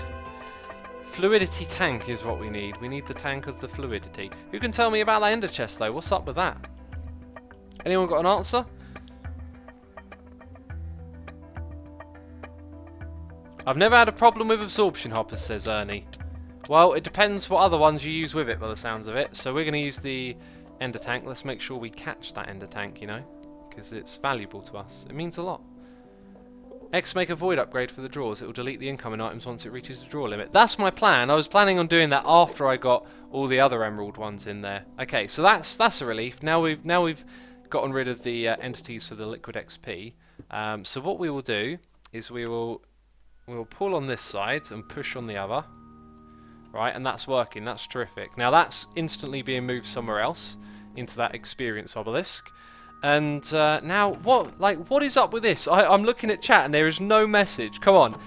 Fluidity tank is what we need. We need the tank of the fluidity. Who can tell me about that Ender chest though? What's up with that? Anyone got an answer? I've never had a problem with absorption hoppers, says Ernie. Well, it depends what other ones you use with it by the sounds of it. So we're going to use the Ender tank. Let's make sure we catch that Ender tank, you know, because it's valuable to us. It means a lot. X, make a void upgrade for the drawers. It will delete the incoming items once it reaches the drawer limit. That's my plan. I was planning on doing that after I got all the other emerald ones in there. Okay, so that's a relief. Now we've gotten rid of the entities for the liquid XP. So what we will do is we will pull on this side and push on the other. Right, and that's working. That's terrific. Now that's instantly being moved somewhere else into that experience obelisk. And now what is up with this? I'm looking at chat and there is no message. Come on.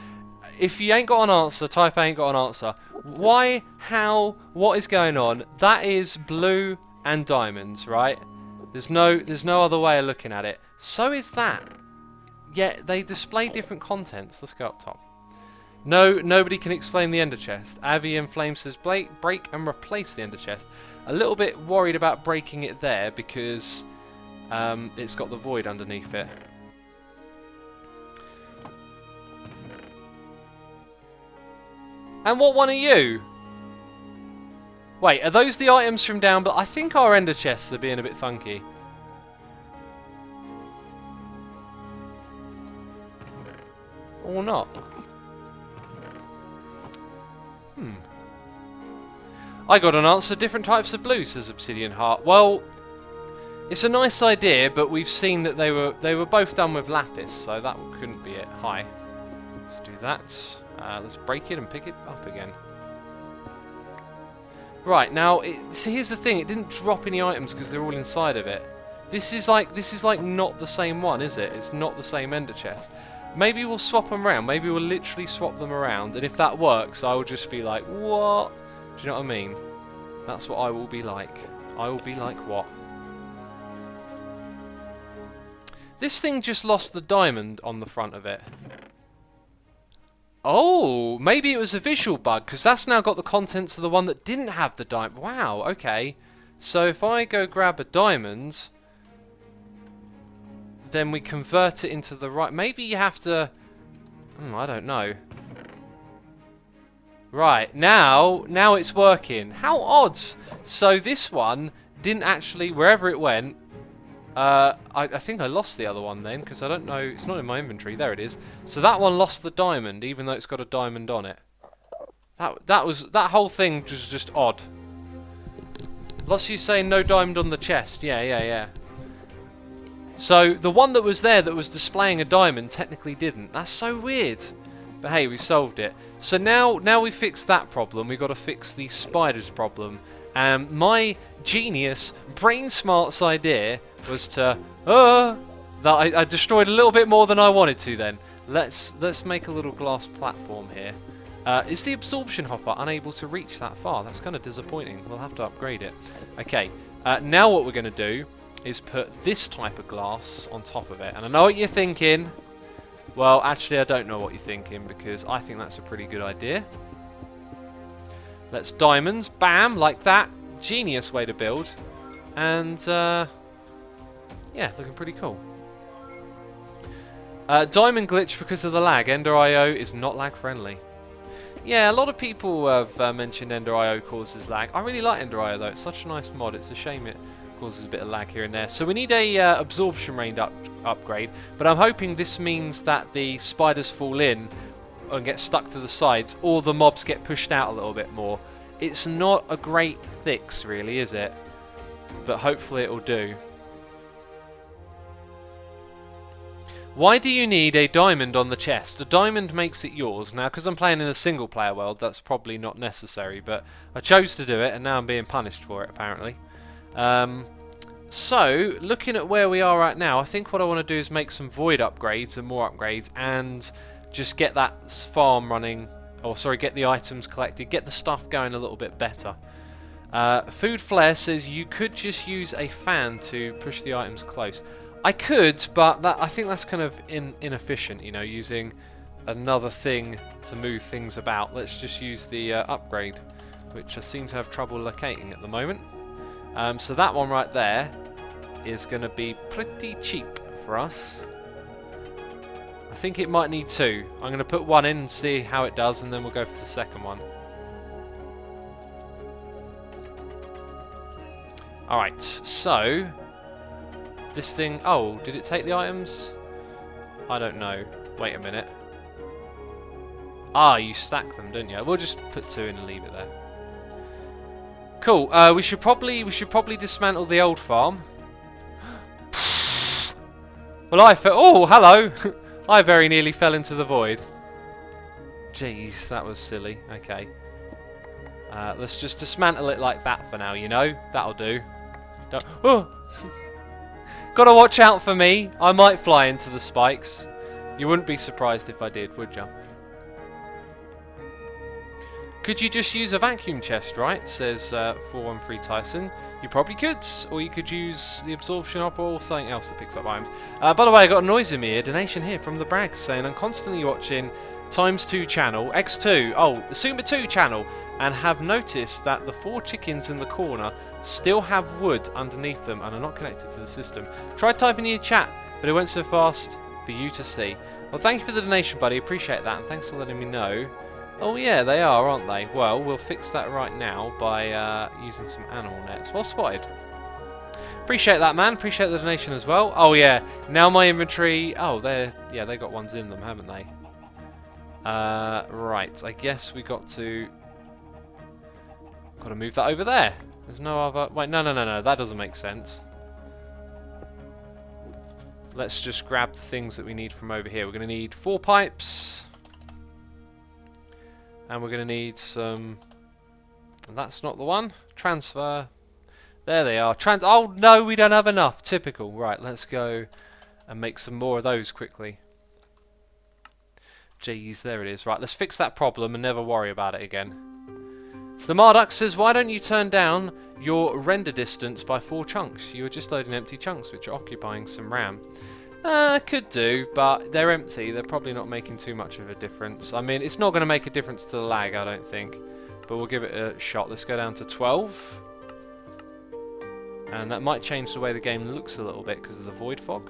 If you ain't got an answer, type ain't got an answer. Why, how, what is going on? That is blue and diamonds, right? There's no other way of looking at it. So is that. Yet they display different contents. Let's go up top. No, nobody can explain the Ender chest. Avi and Flame says break and replace the Ender chest. A little bit worried about breaking it there because it's got the void underneath it. And what one are you? Wait, are those the items from down? But I think our Ender chests are being a bit funky. Or not. I got an answer. Different types of blue, says Obsidian Heart. Well, it's a nice idea, but we've seen that they were both done with lapis, so that couldn't be it. Hi. Let's do that. Let's break it and pick it up again. Right now, see, here's the thing. It didn't drop any items because they're all inside of it. This is like not the same one, is it? It's not the same Ender chest. Maybe we'll swap them around. Maybe we'll literally swap them around, and if that works, I will just be like, what? Do you know what I mean? That's what I will be like. I will be like what? This thing just lost the diamond on the front of it. Oh, maybe it was a visual bug, because that's now got the contents of the one that didn't have the diamond. Wow, okay. So if I go grab a diamond, then we convert it into the right... Maybe you have to... I don't know. Right, now it's working. How odd! So this one didn't actually... Wherever it went... I think I lost the other one then, because I don't know... It's not in my inventory. There it is. So that one lost the diamond, even though it's got a diamond on it. That whole thing was just odd. Lots of you saying no diamond on the chest. Yeah. So the one that was there that was displaying a diamond technically didn't. That's so weird. But hey, we solved it. So now we fixed that problem. We've got to fix the spiders problem. My genius, brain smarts idea was to that I destroyed a little bit more than I wanted to. Then let's make a little glass platform here. Is the absorption hopper unable to reach that far? That's kind of disappointing. We'll have to upgrade it. Okay. Now what we're going to do is put this type of glass on top of it. And I know what you're thinking. Well, actually, I don't know what you're thinking because I think that's a pretty good idea. Let's diamonds. Bam! Like that. Genius way to build. And, yeah, looking pretty cool. Diamond glitch because of the lag. Ender.io is not lag friendly. Yeah, a lot of people have mentioned Ender.io causes lag. I really like Ender.io though. It's such a nice mod. It's a shame it causes a bit of lag here and there. So we need a absorption range upgrade. But I'm hoping this means that the spiders fall in and get stuck to the sides, or the mobs get pushed out a little bit more. It's not a great fix, really, is it? But hopefully it'll do. Why do you need a diamond on the chest? A diamond makes it yours. Now, because I'm playing in a single player world, that's probably not necessary, but I chose to do it, and now I'm being punished for it, apparently. So, looking at where we are right now, I think what I want to do is make some void upgrades and more upgrades, and just get that farm running, or sorry, get the items collected, get the stuff going a little bit better. Food Flare says you could just use a fan to push the items close. I could, but I think that's kind of inefficient, you know, using another thing to move things about. Let's just use the upgrade, which I seem to have trouble locating at the moment. So that one right there is going to be pretty cheap for us. I think it might need two. I'm going to put one in and see how it does, and then we'll go for the second one. Alright, so this thing... Oh, did it take the items? I don't know. Wait a minute. Ah, you stack them, don't you? We'll just put two in and leave it there. Cool. We should probably dismantle the old farm. Well, I fell... Oh, hello! I very nearly fell into the void. Jeez, that was silly. Okay. Let's just dismantle it like that for now, you know? That'll do. Don't... Oh! Gotta watch out for me. I might fly into the spikes. You wouldn't be surprised if I did, would you? Could you just use a vacuum chest, right? Says 413 Tyson. You probably could. Or you could use the absorption hopper or something else that picks up items. By the way, I got a noise in my ear. Donation here from the Bragg saying I'm constantly watching ×2 channel, X2, Suma2 channel, and have noticed that the 4 chickens in the corner still have wood underneath them and are not connected to the system. Tried typing in your chat, but it went so fast for you to see. Well, thank you for the donation, buddy. Appreciate that, and thanks for letting me know. Oh yeah, they are, aren't they? Well, we'll fix that right now by using some animal nets. Well spotted. Appreciate that, man. Appreciate the donation as well. Oh yeah, now my inventory... Oh, they got ones in them, haven't they? Right, I guess we got to move that over there. There's no other... Wait, no, that doesn't make sense. Let's just grab the things that we need from over here. We're going to need 4 pipes. And we're going to need some... And that's not the one. Transfer. There they are. Oh, no, we don't have enough. Typical. Right, let's go and make some more of those quickly. Jeez, there it is. Right, let's fix that problem and never worry about it again. The Marduk says, why don't you turn down your render distance by 4 chunks? You are just loading empty chunks, which are occupying some RAM. Could do, but they're empty. They're probably not making too much of a difference. I mean, it's not going to make a difference to the lag, I don't think. But we'll give it a shot. Let's go down to 12. And that might change the way the game looks a little bit because of the void fog.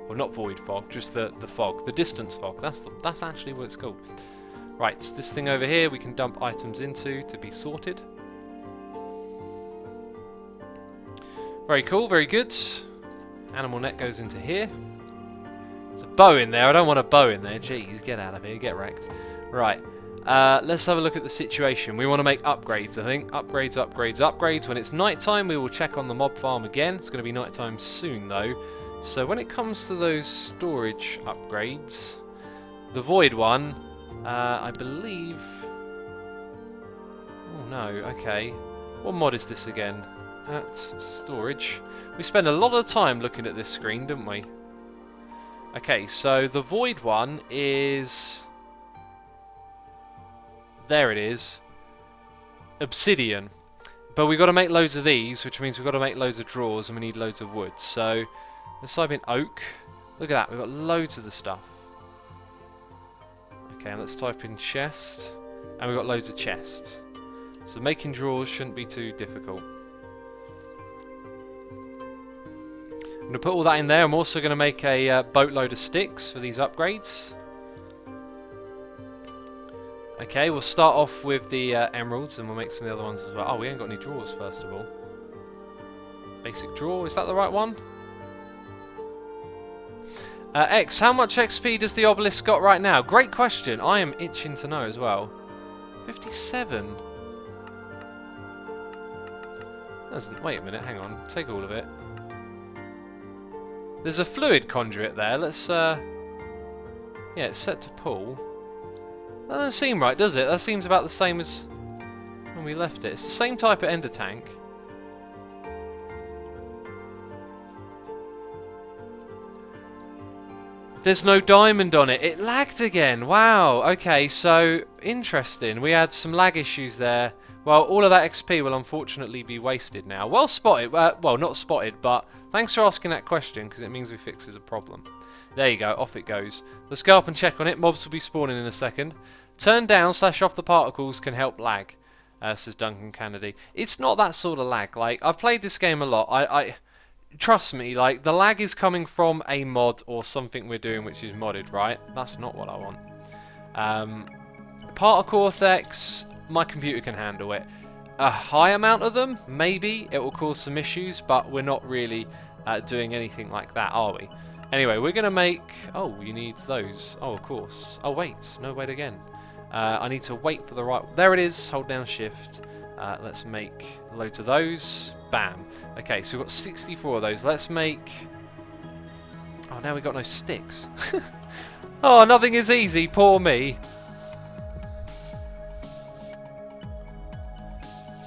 Well, not void fog, just the fog. The distance fog. That's actually what it's called. Right, this thing over here we can dump items into to be sorted. Very cool, very good. Animal net goes into here. There's a bow in there. I don't want a bow in there. Jeez, get out of here. Get wrecked. Right. Let's have a look at the situation. We want to make upgrades, I think. Upgrades, upgrades, upgrades. When it's nighttime, we will check on the mob farm again. It's going to be nighttime soon, though. So when it comes to those storage upgrades, the void one, I believe... Oh, no. Okay. What mod is this again? That's storage. We spent a lot of time looking at this screen, didn't we? Okay, so the void one is... There it is. Obsidian. But we've got to make loads of these, which means we've got to make loads of drawers, and we need loads of wood. So, let's type in oak. Look at that, we've got loads of the stuff. Okay, let's type in chest. And we've got loads of chests. So making drawers shouldn't be too difficult. I'm going to put all that in there. I'm also going to make a boatload of sticks for these upgrades. Okay, we'll start off with the emeralds and we'll make some of the other ones as well. Oh, we ain't got any drawers first of all. Basic drawer, is that the right one? X, how much XP does the obelisk got right now? Great question. I am itching to know as well. 57. Wait a minute, hang on. Take all of it. There's a fluid conduit there. Let's, yeah, it's set to pull. That doesn't seem right, does it? That seems about the same as when we left it. It's the same type of ender tank. There's no diamond on it. It lagged again. Wow. Okay, so interesting. We had some lag issues there. Well, all of that XP will unfortunately be wasted now. Well spotted. Well, not spotted, but thanks for asking that question because it means we fixes a problem. There you go. Off it goes. Let's go up and check on it. Mobs will be spawning in a second. Turn down / off the particles can help lag, says Duncan Kennedy. It's not that sort of lag. Like, I've played this game a lot. Trust me, like, the lag is coming from a mod or something we're doing which is modded, right? That's not what I want. Particle effects, my computer can handle it. A high amount of them, maybe, it will cause some issues, but we're not really doing anything like that, are we? Anyway, we're going to make... Oh, you need those. Oh, of course. Oh, wait. No, wait again. I need to wait for the right... There it is. Hold down shift. Let's make loads of those. Bam. Okay, so we've got 64 of those. Let's make... Oh, now we've got no sticks. Oh, nothing is easy. Poor me.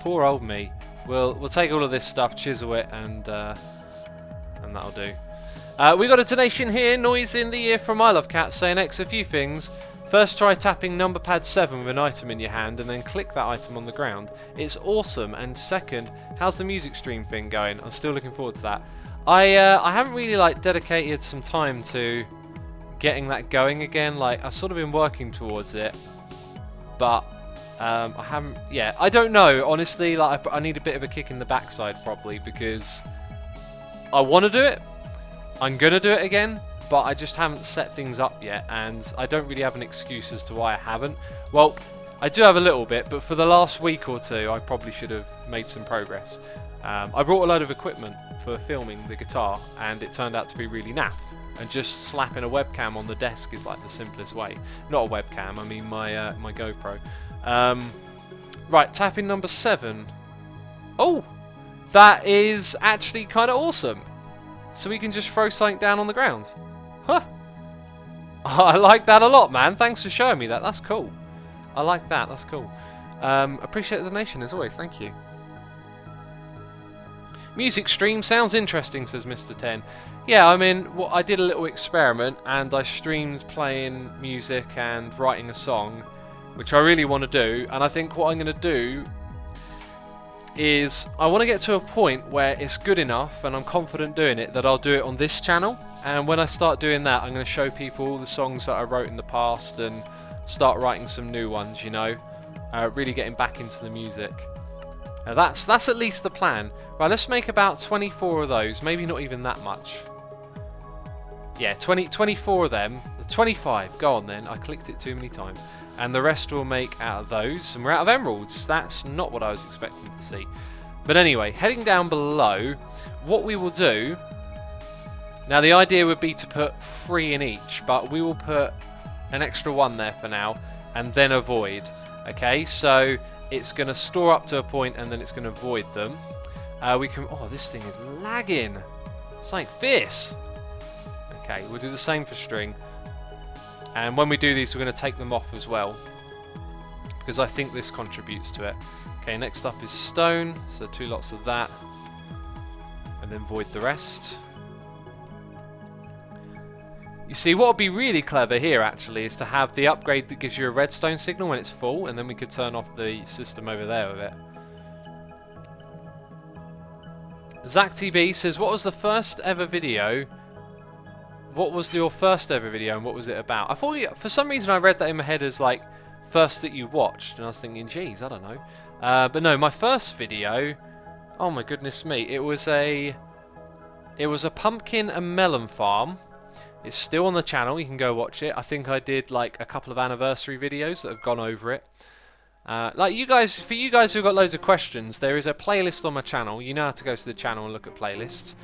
Poor old me. We'll take all of this stuff, chisel it, and that'll do. We got a donation here. Noise in the ear from I Love Cats saying X a few things. First, try tapping number pad 7 with an item in your hand and then click that item on the ground. It's awesome. And second, how's the music stream thing going? I'm still looking forward to that. I haven't really like dedicated some time to getting that going again. Like, I've sort of been working towards it, but I haven't. Yeah, I don't know. Honestly, like I need a bit of a kick in the backside probably because I want to do it. I'm gonna do it again. But I just haven't set things up yet, and I don't really have an excuse as to why I haven't. Well, I do have a little bit, but for the last week or two, I probably should have made some progress. I brought a load of equipment for filming the guitar, and it turned out to be really naff. And just slapping a webcam on the desk is like the simplest way. Not a webcam, I mean my my GoPro. Right, tapping number 7. Oh, that is actually kind of awesome. So we can just throw something down on the ground. Huh. I like that a lot, man. Thanks for showing me that. That's cool. I like that. That's cool. Appreciate the donation as always. Thank you. Music stream sounds interesting, says Mr. 10. Yeah, I mean, I did a little experiment and I streamed playing music and writing a song, which I really want to do. And I think what I'm going to do is I want to get to a point where it's good enough and I'm confident doing it that I'll do it on this channel. And when I start doing that, I'm going to show people all the songs that I wrote in the past and start writing some new ones, you know. Really getting back into the music. That's at least the plan. Right, let's make about 24 of those. Maybe not even that much. Yeah, 24 of them. 25, go on then. I clicked it too many times. And the rest we'll make out of those. And we're out of emeralds. That's not what I was expecting to see. But anyway, heading down below, what we will do... Now the idea would be to put 3 in each, but we will put an extra 1 there for now, and then a void. Okay, so it's going to store up to a point and then it's going to void them. We can... Oh, this thing is lagging. It's like this. Okay, we'll do the same for string. And when we do these, we're going to take them off as well. because I think this contributes to it. Okay, next up is stone, so 2 lots of that, and then void the rest. You see, what would be really clever here actually is to have the upgrade that gives you a redstone signal when it's full, and then we could turn off the system over there with it. ZachTB says, what was the first ever video? What was your first ever video and what was it about? I thought, for some reason I read that in my head as like, first that you watched, and I was thinking, geez, I don't know. But no, my first video, oh my goodness me, it was a pumpkin and melon farm. It's still on the channel, you can go watch it. I think I did like a couple of anniversary videos that have gone over it. Like you guys, for you guys who've got loads of questions, there is a playlist on my channel. You know how to go to the channel and look at playlists,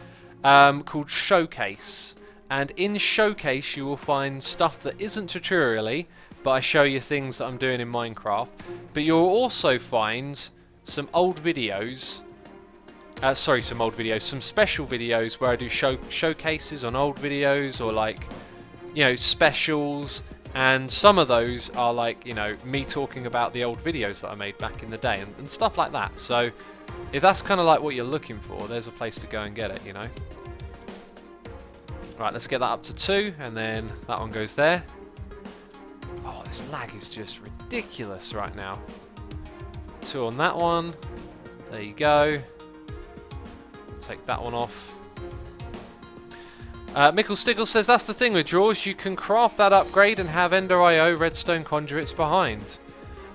called Showcase. And in Showcase you will find stuff that isn't tutorially, but I show you things that I'm doing in Minecraft. But you'll also find some old videos. Some special videos where I do showcases on old videos, or like, you know, specials, and some of those are like, you know, me talking about the old videos that I made back in the day and stuff like that. So if that's kind of like what you're looking for, there's a place to go and get it, you know. Right, let's get that up to 2, and then that one goes there. Oh, this lag is just ridiculous right now. 2 on that one. There you go. Take that one off. Mickle Stiggle says, that's the thing with drawers, you can craft that upgrade and have Ender IO redstone conduits behind.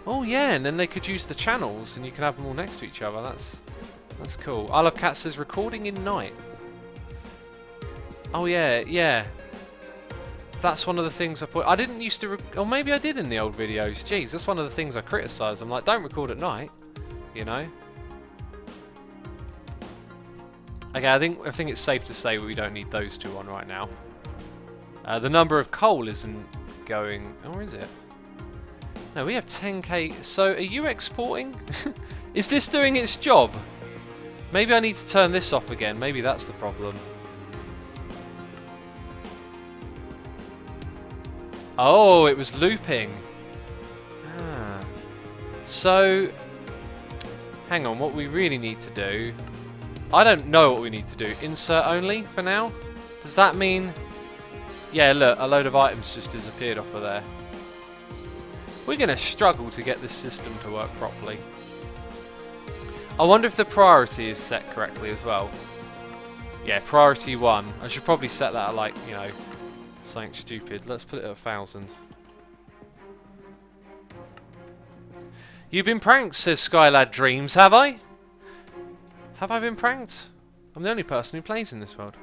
Oh yeah, and then they could use the channels and you can have them all next to each other. That's cool. I Love Cat says, recording in night. Oh yeah, yeah. That's one of the things I put. I didn't used to, or maybe I did in the old videos. Jeez, that's one of the things I criticise. I'm like, don't record at night, you know. Okay, I think it's safe to say we don't need those 2 on right now. The number of coal isn't going, or is it? No, we have 10k. So, are you exporting? Is this doing its job? Maybe I need to turn this off again. Maybe that's the problem. Oh, it was looping. Ah. So, hang on, what we really need to do... I don't know what we need to do. Insert only for now? Does that mean... Yeah, look, a load of items just disappeared off of there. We're going to struggle to get this system to work properly. I wonder if the priority is set correctly as well. Yeah, priority 1. I should probably set that at like, you know, something stupid. Let's put it at 1,000. You've been pranked, says Skylad Dreams, have I? Have I been pranked? I'm the only person who plays in this world.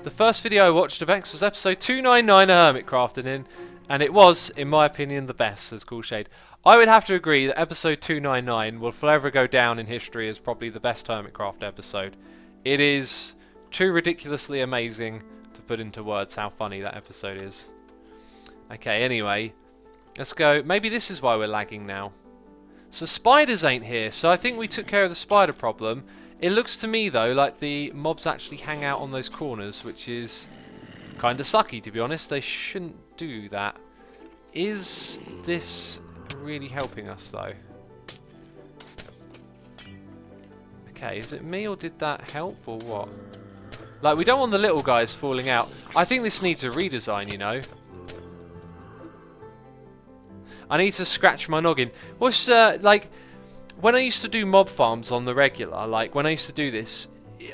The first video I watched of X was episode 299 of Hermitcrafting in, and it was, in my opinion, the best, says Cool Shade. I would have to agree that episode 299 will forever go down in history as probably the best Hermitcraft episode. It is too ridiculously amazing to put into words how funny that episode is. Okay, anyway, let's go. Maybe this is why we're lagging now. So spiders ain't here, so I think we took care of the spider problem. It looks to me though like the mobs actually hang out on those corners, which is kind of sucky to be honest. They shouldn't do that. Is this really helping us though? Okay, is it me or did that help or what? Like, we don't want the little guys falling out. I think this needs a redesign, you know. I need to scratch my noggin. What's, like, when I used to do mob farms on the regular, like, when I used to do this,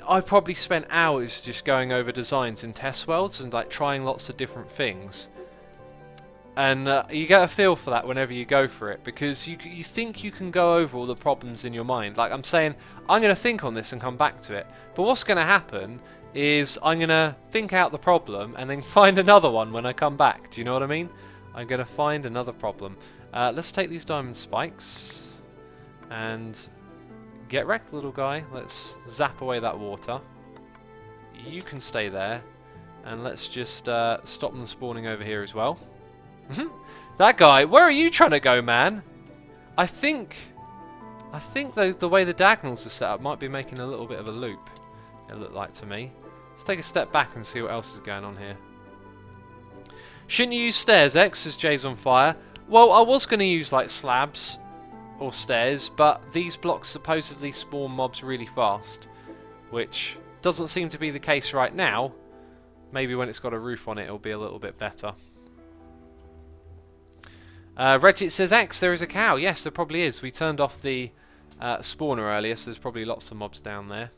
I probably spent hours just going over designs in test worlds and, like, trying lots of different things. And you get a feel for that whenever you go for it, because you think you can go over all the problems in your mind. Like, I'm saying, I'm going to think on this and come back to it. But what's going to happen is I'm going to think out the problem and then find another one when I come back. Do you know what I mean? I'm going to find another problem. Let's take these diamond spikes and get wrecked, little guy. Let's zap away that water. You can stay there. And let's just stop them spawning over here as well. That guy, where are you trying to go, man? I think the way the diagonals are set up might be making a little bit of a loop. It looked like to me. Let's take a step back and see what else is going on here. Shouldn't you use stairs, X, as Jay's on fire? Well, I was going to use like slabs or stairs, but these blocks supposedly spawn mobs really fast, which doesn't seem to be the case right now. Maybe when it's got a roof on it, it'll be a little bit better. Regit says, X, there is a cow. Yes, there probably is. We turned off the spawner earlier, so there's probably lots of mobs down there.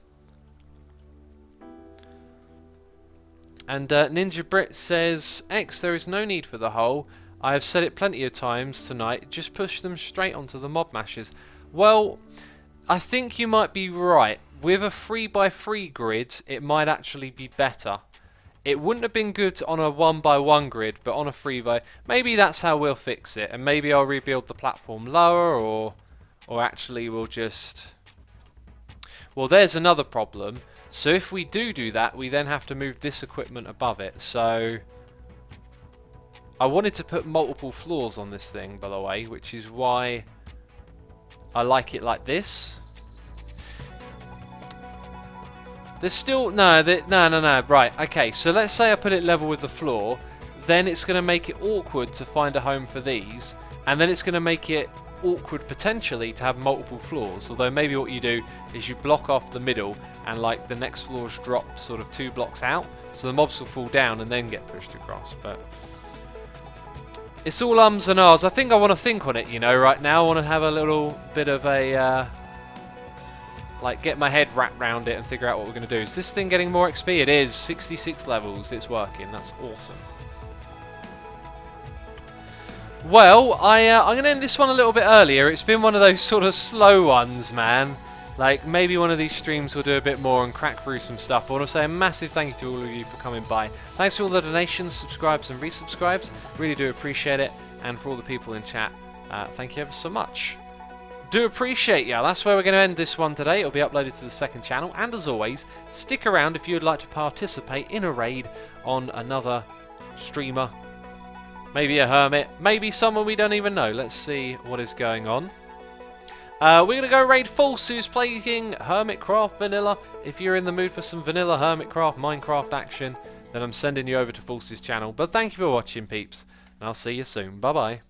And Ninja Brit says, X, there is no need for the hole. I have said it plenty of times tonight. Just push them straight onto the mob mashers. Well, I think you might be right. With a 3x3 grid, it might actually be better. It wouldn't have been good on a 1x1 grid, but on a 3x... Maybe that's how we'll fix it. And maybe I'll rebuild the platform lower, or actually we'll just... Well, there's another problem. So if we do that, we then have to move this equipment above it. So I wanted to put multiple floors on this thing, by the way, which is why I like it like this. There's still... No. Right, okay. So let's say I put it level with the floor. Then it's going to make it awkward to find a home for these. And then it's going to make it awkward, potentially, to have multiple floors. Although maybe what you do is you block off the middle and like the next floors drop sort of 2 blocks out. So the mobs will fall down and then get pushed across. But it's all ums and ahs. I think I want to think on it, you know, right now. I want to have a little bit of a... like, get my head wrapped around it and figure out what we're going to do. Is this thing getting more XP? It is. 66 levels. It's working. That's awesome. Well, I'm going to end this one a little bit earlier. It's been one of those sort of slow ones, man. Like, maybe one of these streams will do a bit more and crack through some stuff. But I want to say a massive thank you to all of you for coming by. Thanks for all the donations, subscribes and resubscribes. Really do appreciate it. And for all the people in chat, thank you ever so much. Do appreciate ya. That's where we're going to end this one today. It'll be uploaded to the second channel. And as always, stick around if you'd like to participate in a raid on another streamer. Maybe a hermit. Maybe someone we don't even know. Let's see what is going on. We're going to go raid False, who's playing Hermitcraft Vanilla. If you're in the mood for some vanilla Hermitcraft Minecraft action, then I'm sending you over to False's channel. But thank you for watching, peeps. And I'll see you soon. Bye-bye.